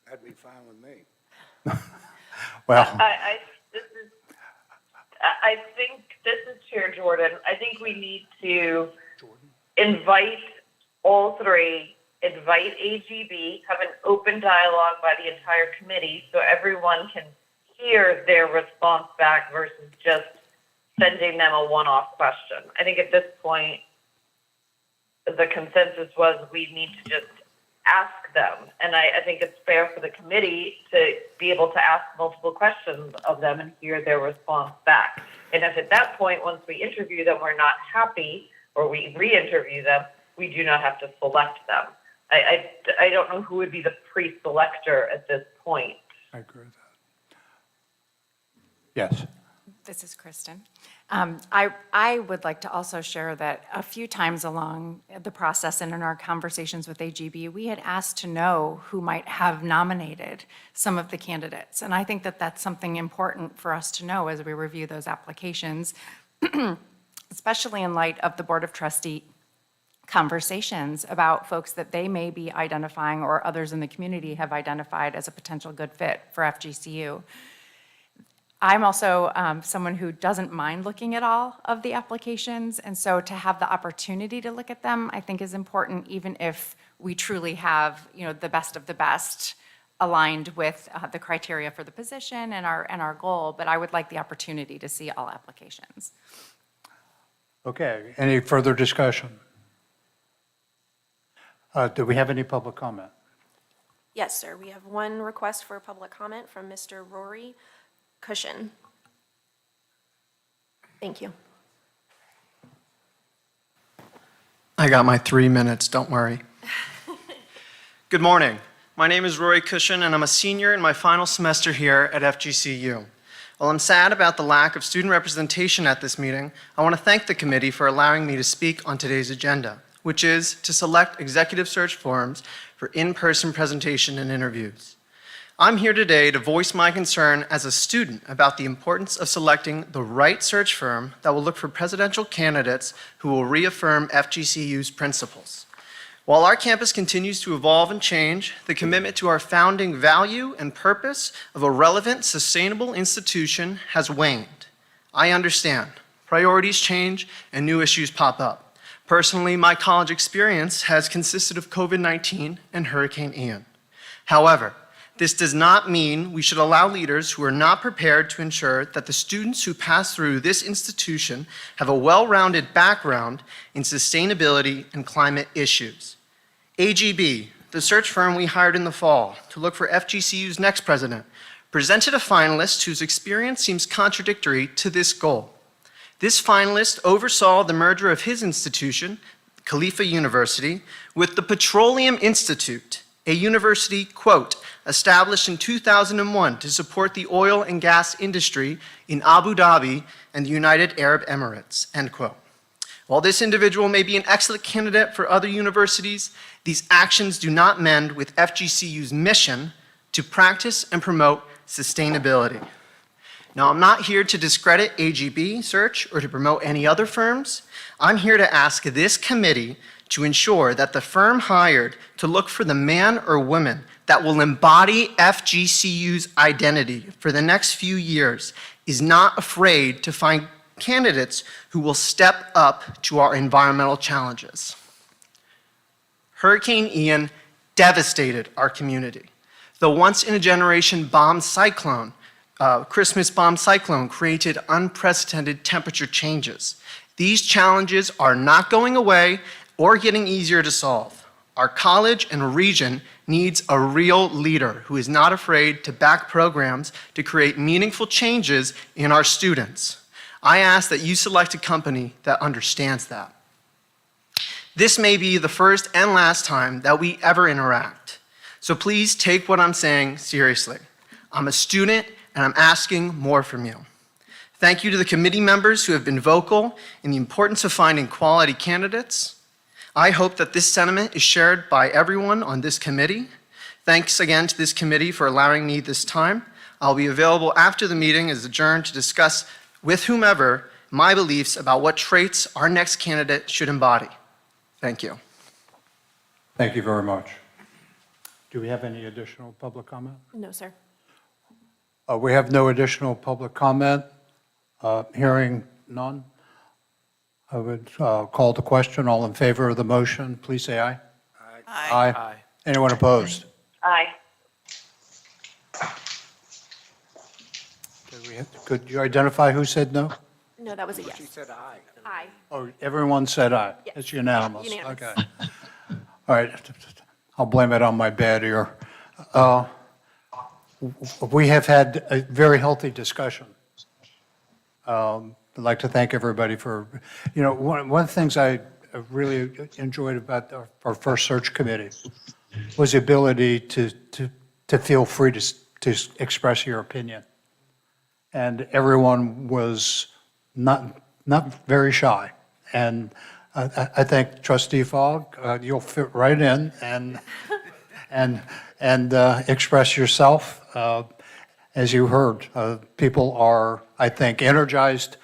That'd be fine with me. Well, I think this is Chair Jordan. I think we need to invite all three, invite AGB, have an open dialogue by the entire committee so everyone can hear their response back versus just sending them a one-off question. I think at this point, the consensus was we need to just ask them. And I think it's fair for the committee to be able to ask multiple questions of them and hear their response back. And if at that point, once we interview them, we're not happy or we re-interview them, we do not have to select them. I don't know who would be the pre-selector at this point. I agree with that. Yes. This is Kristen. I would like to also share that a few times along the process and in our conversations with AGB, we had asked to know who might have nominated some of the candidates. And I think that that's something important for us to know as we review those applications, especially in light of the Board of Trustee conversations about folks that they may be identifying or others in the community have identified as a potential good fit for FGCU. I'm also someone who doesn't mind looking at all of the applications, and so to have the opportunity to look at them, I think is important, even if we truly have, the best of the best aligned with the criteria for the position and our goal, but I would like the opportunity to see all applications. Okay, any further discussion? Do we have any public comment? Yes, sir. We have one request for public comment from Mr. Rory Cushion. Thank you. I got my 3 minutes, don't worry. Good morning. My name is Rory Cushion, and I'm a senior in my final semester here at FGCU. While I'm sad about the lack of student representation at this meeting, I want to thank the committee for allowing me to speak on today's agenda, which is to select executive search forums for in-person presentation and interviews. I'm here today to voice my concern as a student about the importance of selecting the right search firm that will look for presidential candidates who will reaffirm FGCU's principles. While our campus continues to evolve and change, the commitment to our founding value and purpose of a relevant, sustainable institution has waned. I understand. Priorities change and new issues pop up. Personally, my college experience has consisted of COVID-19 and Hurricane Ian. However, this does not mean we should allow leaders who are not prepared to ensure that the students who pass through this institution have a well-rounded background in sustainability and climate issues. AGB, the search firm we hired in the fall to look for FGCU's next president, presented a finalist whose experience seems contradictory to this goal. This finalist oversaw the merger of his institution, Khalifa University, with the Petroleum Institute, a university, quote, established in 2001 to support the oil and gas industry in Abu Dhabi and the United Arab Emirates, end quote. While this individual may be an excellent candidate for other universities, these actions do not mend with FGCU's mission to practice and promote sustainability. Now, I'm not here to discredit AGB Search or to promote any other firms. I'm here to ask this committee to ensure that the firm hired to look for the man or woman that will embody FGCU's identity for the next few years is not afraid to find candidates who will step up to our environmental challenges. Hurricane Ian devastated our community. The once-in-a-generation Christmas bomb cyclone created unprecedented temperature changes. These challenges are not going away or getting easier to solve. Our college and region needs a real leader who is not afraid to back programs to create meaningful changes in our students. I ask that you select a company that understands that. This may be the first and last time that we ever interact. So please take what I'm saying seriously. I'm a student and I'm asking more from you. Thank you to the committee members who have been vocal in the importance of finding quality candidates. I hope that this sentiment is shared by everyone on this committee. Thanks again to this committee for allowing me this time. I'll be available after the meeting is adjourned to discuss with whomever my beliefs about what traits our next candidate should embody. Thank you. Thank you very much. Do we have any additional public comment? No, sir. We have no additional public comment. Hearing none, I would call the question. All in favor of the motion, please say aye. Aye. Aye. Anyone opposed? Aye. Could you identify who said no? No, that was a yes. She said aye. Aye. Oh, everyone said aye. Yes. It's unanimous. Unanimous. Okay. All right. I'll blame it on my bad ear. We have had a very healthy discussion. I'd like to thank everybody for, one of the things I really enjoyed about our first search committee was the ability to feel free to express your opinion. And everyone was not very shy. And I think Trustee Fogg, you'll fit right in and express yourself. As you heard, people are, I think, energized.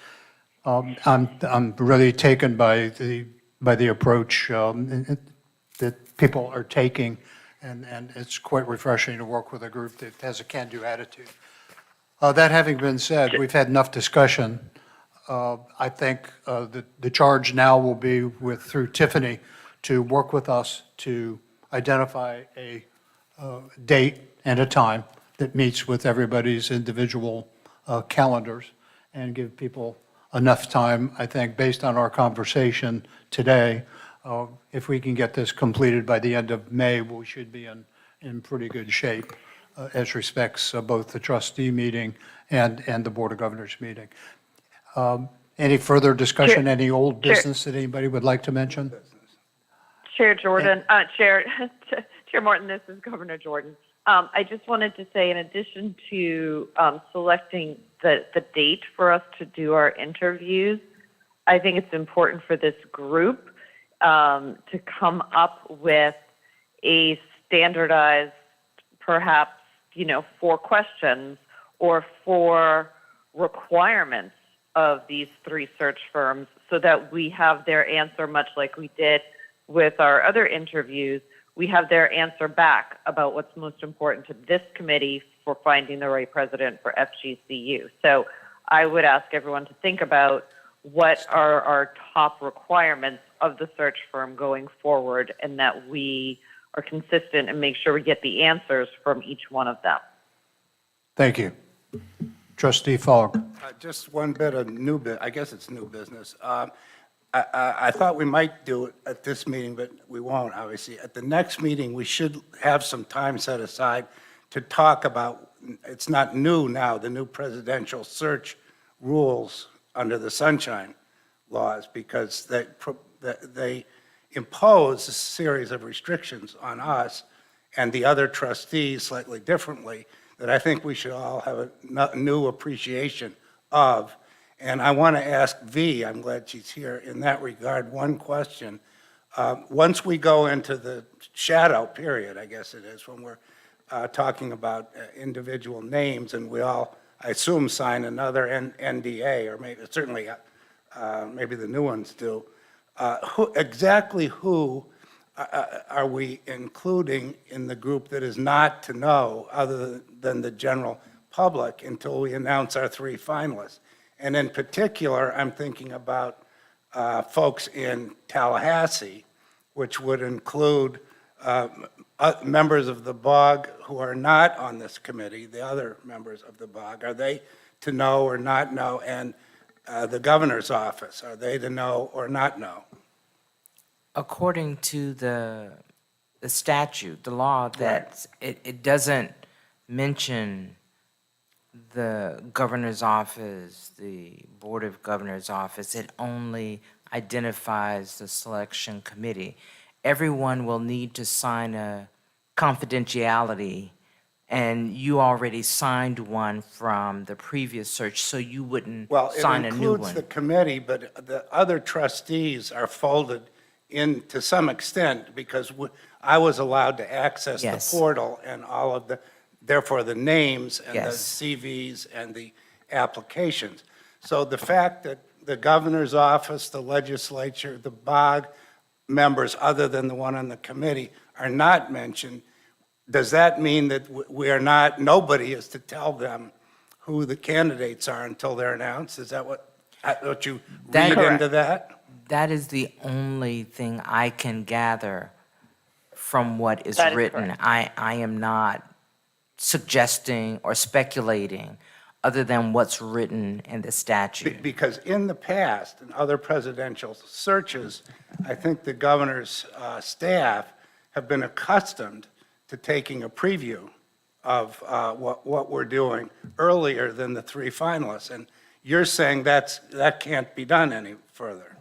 I'm really taken by the approach that people are taking, and it's quite refreshing to work with a group that has a can-do attitude. That having been said, we've had enough discussion. I think the charge now will be through Tiffany to work with us to identify a date and a time that meets with everybody's individual calendars and give people enough time, I think, based on our conversation today. If we can get this completed by the end of May, we should be in pretty good shape as respects both the trustee meeting and the Board of Governors meeting. Any further discussion, any old business that anybody would like to mention? Chair Jordan, Chair Morton, this is Governor Jordan. I just wanted to say, in addition to selecting the date for us to do our interviews, I think it's important for this group to come up with a standardized, perhaps, 4 questions or 4 requirements of these 3 search firms so that we have their answer, much like we did with our other interviews. We have their answer back about what's most important to this committee for finding the right president for FGCU. So I would ask everyone to think about what are our top requirements of the search firm going forward, and that we are consistent and make sure we get the answers from each one of them. Thank you. Trustee Fogg. Just one bit of I guess it's new business. I thought we might do it at this meeting, but we won't, obviously. At the next meeting, we should have some time set aside to talk about, it's not new now, the new presidential search rules under the Sunshine Laws, because they impose a series of restrictions on us and the other trustees slightly differently that I think we should all have a new appreciation of. And I want to ask V, I'm glad she's here, in that regard, one question. Once we go into the shadow period, I guess it is, when we're talking about individual names, and we all, I assume, sign another NDA, or maybe, certainly, maybe the new ones do. Exactly who are we including in the group that is not to know, other than the general public, until we announce our 3 finalists? And in particular, I'm thinking about folks in Tallahassee, which would include members of the BOG who are not on this committee, the other members of the BOG? Are they to know or not know? And the governor's office, are they to know or not know? According to the statute, the law, that it doesn't mention the governor's office, the Board of Governors office. It only identifies the selection committee. Everyone will need to sign a confidentiality, and you already signed one from the previous search, so you wouldn't Well, it sign a new includes the one. committee, but the other trustees are folded in to some extent because I was allowed to access the Yes. portal and all of the, therefore the names and the Yes. CVs and the applications. So the fact that the governor's office, the legislature, the BOG members, other than the one on the committee, are not mentioned, does that mean that we are not, nobody is to tell them who the candidates are until they're announced? Is that what you That- read Correct. into that? That is the only thing I can gather from what is That is written. I am not suggesting or speculating other than what's written in the statute. Because in the past, in other presidential searches, I think the governor's staff have been accustomed to taking a preview of what we're doing earlier than the three finalists. And you're saying that can't be done any further.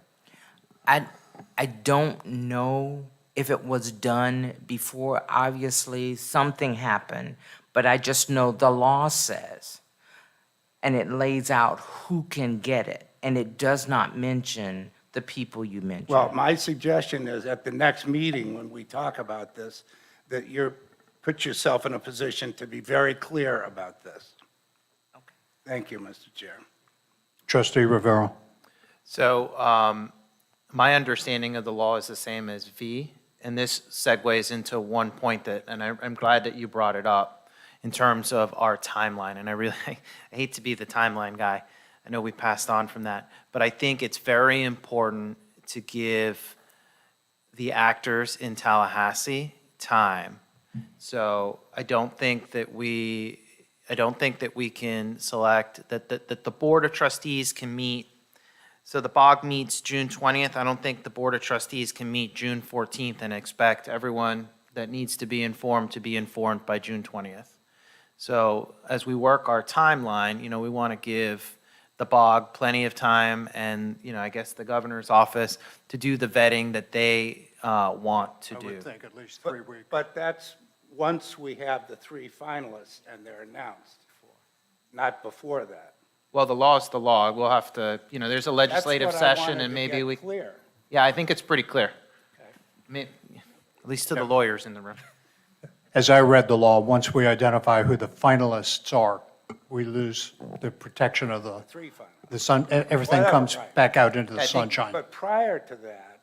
I don't know if it was done before. Obviously, something happened, but I just know the law says, and it lays out who can get it, and it does not mention the people you mentioned. Well, my suggestion is at the next meeting, when we talk about this, that put yourself in a position to be very clear about this. Okay. Thank you, Mr. Chair. Trustee Rivera. So my understanding of the law is the same as V, and this segues into one point that, and I'm glad that you brought it up, in terms of our timeline. And I hate to be the timeline guy. I know we passed on from that. But I think it's very important to give the actors in Tallahassee time. So I don't think that we can select, that the Board of Trustees can meet. So the BOG meets June 20th. I don't think the Board of Trustees can meet June 14th and expect everyone that needs to be informed by June 20th. So as we work our timeline, we want to give the BOG plenty of time and, I guess the governor's office to do the vetting that they want to do. I would think at least 3 weeks. But that's once we have the three finalists and they're announced, not before that. Well, the law is the law. We'll have to, there's a legislative That's what I session wanted and to maybe get we, clear. yeah, I think it's pretty clear. Okay. At least to the lawyers in the room. As I read the law, once we identify who the finalists are, we lose the protection of Three finalists. the sun, everything Whatever, comes right. back out into the I think- sunshine. But prior to that,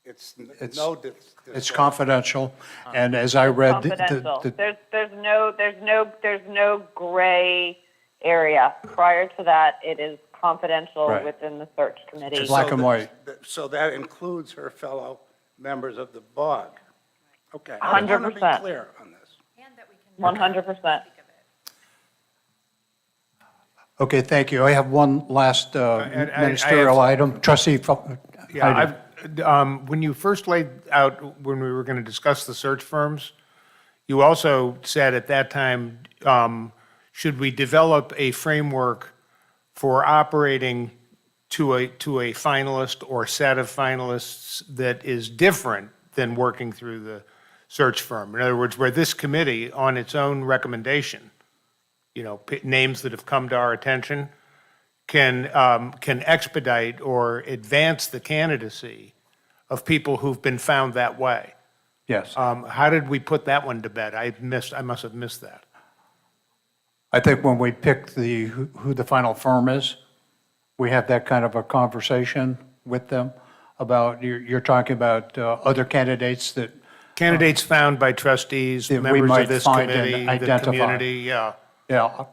it's It's- no. It's confidential, and as I read, Confidential. the There's no gray area. Prior to that, it is confidential Right. within the search committee. Black and white. So that includes her fellow members of the BOG. Okay. I want to be 100%. clear on this. 100%. Okay, thank you. I have one last and I ministerial item. Trustee, Yeah, when you first laid out, when we were going to discuss the search firms, you also said at that time, should we develop a framework for operating to a finalist or set of finalists that is different than working through the search firm? In other words, where this committee, on its own recommendation, names that have come to our attention, can expedite or advance the candidacy of people who've been found that way. yes. How did we put that one to bed? I must have missed that. I think when we pick who the final firm is, we have that kind of a conversation with them about, you're talking about other candidates that. Candidates found by trustees, That we members might of this find and committee, the identify. community, yeah. Yeah,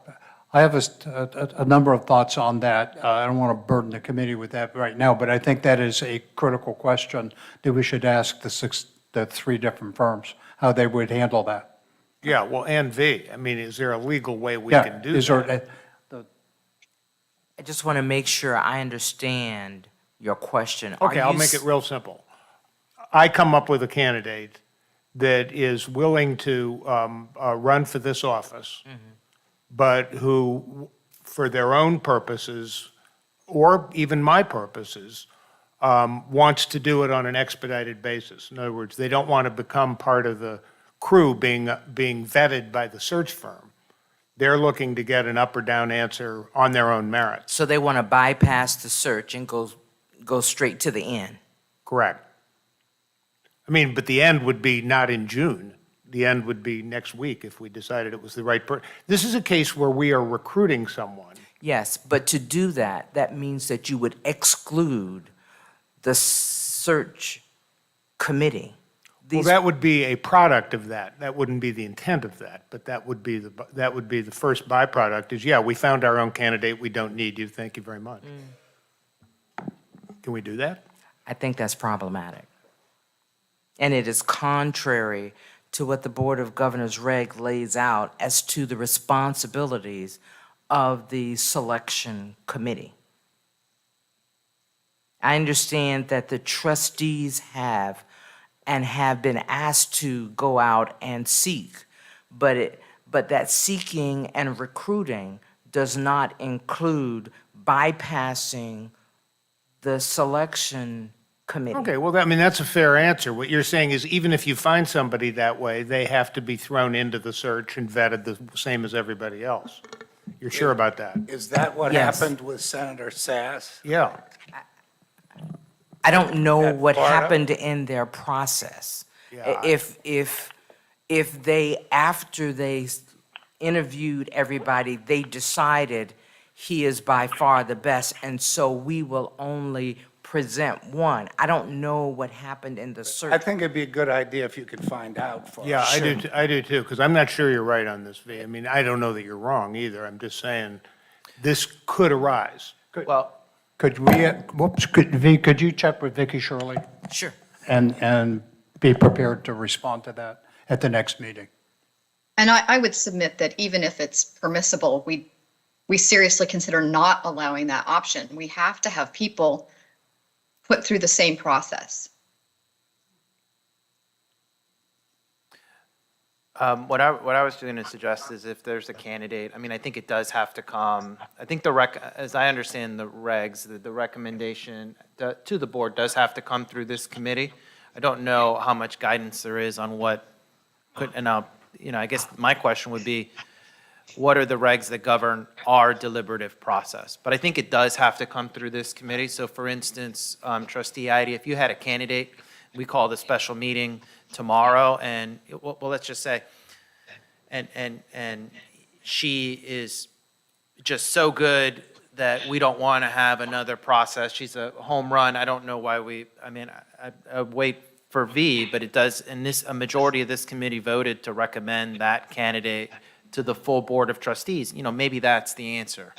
I have a number of thoughts on that. I don't want to burden the committee with that right now, but I think that is a critical question that we should ask the three different firms, how they would handle that. Yeah, well, and V, I mean, is there a legal way we Yeah, can do is there- that? I just want to make sure I understand your question. Are Okay, I'll you make it real simple. I come up with a candidate that is willing to run for this office, but who, for their own purposes, or even my purposes, wants to do it on an expedited basis. In other words, they don't want to become part of the crew being vetted by the search firm. They're looking to get an up or down answer on their own merits. So they want to bypass the search and go straight to the end? Correct. I mean, but the end would be not in June. The end would be next week if we decided it was the right person. This is a case where we are recruiting someone. Yes, but to do that, that means that you would exclude the search committee. Well, that would be a product of that. That wouldn't be the intent of that, but that would be the first byproduct is, yeah, we found our own candidate. We don't need you. Thank you very much. Can we do that? I think that's problematic. And it is contrary to what the Board of Governors reg lays out as to the responsibilities of the selection committee. I understand that the trustees have been asked to go out and seek, but that seeking and recruiting does not include bypassing the selection committee. Okay, well, I mean, that's a fair answer. What you're saying is even if you find somebody that way, they have to be thrown into the search and vetted the same as everybody else. You're sure about that? Is that what Yes. happened with Senator Sass? Yeah. I don't know At what Florida? happened in their process. Yeah, If they, after they interviewed everybody, they decided he is by far the best, and so we will only present one. I don't know what happened in the I search. think it'd be a good idea if you could find out for us. Yeah, I do too, because I'm not sure you're right on this, V. I mean, I don't know that you're wrong either. I'm just saying this could arise. Well, Could you check with Vicki Shirley sure. and be prepared to respond to that at the next meeting? And I would submit that even if it's permissible, we seriously consider not allowing that option. We have to have people put through the same process. What I was going to suggest is if there's a candidate, I mean, I think it does have to come, I think as I understand the regs, the recommendation to the board does have to come through this committee. I don't know how much guidance there is on what could, and I guess my question would be, what are the regs that govern our deliberative process? But I think it does have to come through this committee. So for instance, Trustee Ide, if you had a candidate, we call the special meeting tomorrow, and, well, let's just say, and she is just so good that we don't want to have another process. She's a home run. I don't know why I wait for V, but it does, and a majority of this committee voted to recommend that candidate to the full Board of Trustees. Maybe that's the answer.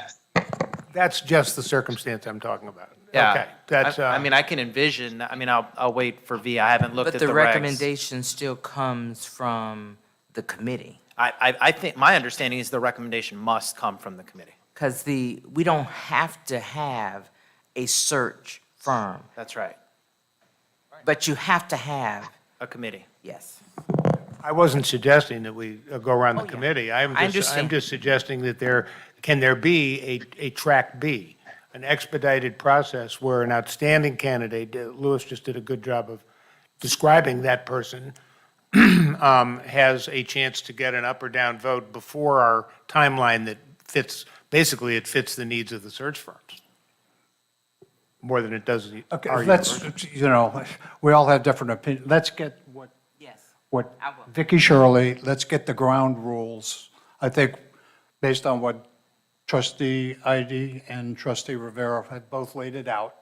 That's just the circumstance I'm talking about. Yeah. Okay, that's, I can envision, I'll wait for V. I haven't looked But at the the regs. recommendation still comes from the committee. I think, my understanding is the recommendation must come from the committee. Because we don't have to have a search firm, That's right, but you have to have, a committee. yes. I wasn't suggesting that we go around the Oh, yeah. committee. I I'm understand. just suggesting that can there be a track B, an expedited process where an outstanding candidate, Louis just did a good job of describing that person, has a chance to get an up or down vote before our timeline that fits, basically it fits the needs of the search firms, more than it does Okay, our let's, university. we all have different opinions. Let's get Yes. what I will. Vicki Shirley, let's get the ground rules. I think based on what Trustee Ide and Trustee Rivera have both laid it out,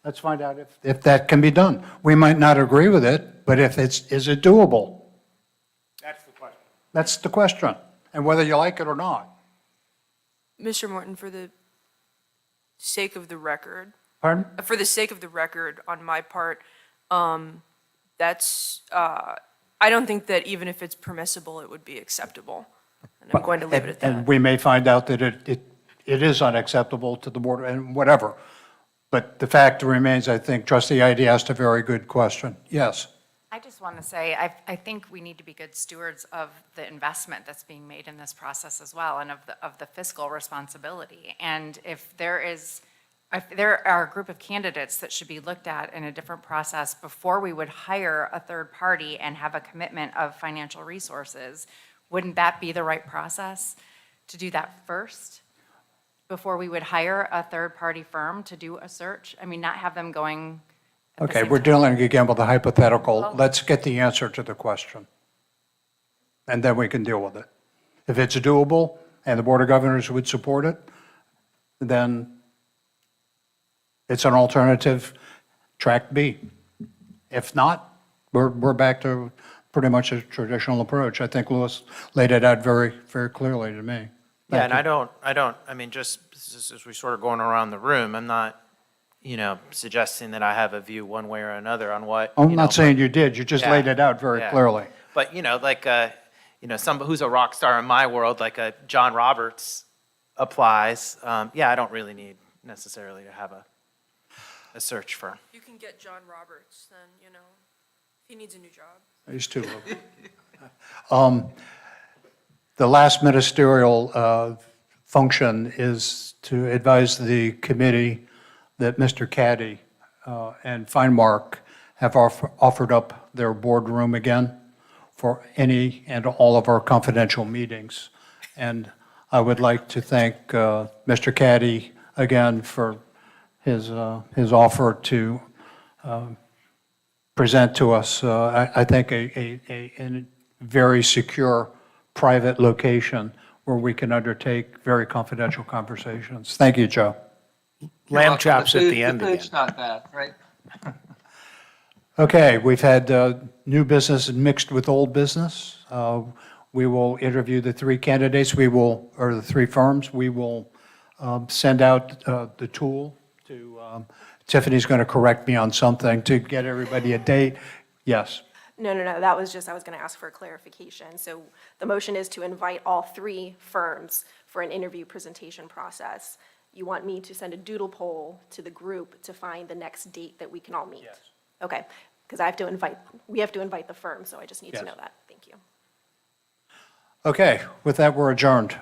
let's find out if that can be done. We might not agree with it, but is it doable? That's the question. That's the question, and whether you like it or not. Mr. Morton, for the sake of the record, Pardon? for the sake of the record on my part, that's, I don't think that even if it's permissible, it would be acceptable. And I'm going to leave it at that. And we may find out that it is unacceptable to the board and whatever. But the fact remains, I think trustee Ivey asked a very good question. Yes. I just want to say, I think we need to be good stewards of the investment that's being made in this process as well, and of the fiscal responsibility. And if there are a group of candidates that should be looked at in a different process before we would hire a third party and have a commitment of financial resources, wouldn't that be the right process to do that first? Before we would hire a third-party firm to do a search? I mean, not have them going at the Okay, same we're time. dealing again with a hypothetical. Well- Let's get the answer to the question. And then we can deal with it. If it's doable and the Board of Governors would support it, then it's an alternative track B. If not, we're back to pretty much a traditional approach. I think Louis laid it out very, very clearly to me. Yeah, Thank and you. I mean, just as we sort of going around the room, I'm not, suggesting that I have a view one way or another on what. I'm not saying you did, you just Yeah, laid it out very yeah. clearly. But, like, somebody who's a rock star in my world, like a John Roberts applies. Yeah, I don't really need necessarily to have a search firm. You can get John Roberts, then, he needs a new job. These two. The last ministerial function is to advise the committee that Mr. Caddy and Feinmark have offered up their boardroom again for any and all of our confidential meetings. And I would like to thank Mr. Caddy again for his offer to present to us, I think, a very secure private location where we can undertake very confidential conversations. Thank you, Joe. Lamb chops at the end The again. food's not bad, right? Okay, we've had new business mixed with old business. We will interview the three candidates, or the three firms. We will send out the tool to, Tiffany's going to correct me on something, to get everybody a date. Yes. No, that was just, I was going to ask for a clarification. So the motion is to invite all three firms for an interview presentation process. You want me to send a doodle poll to the group to find the next date that we can all meet? Yes. Okay, because we have to invite the firm, so I just need to Yes. know that. Thank you. Okay, with that, we're adjourned.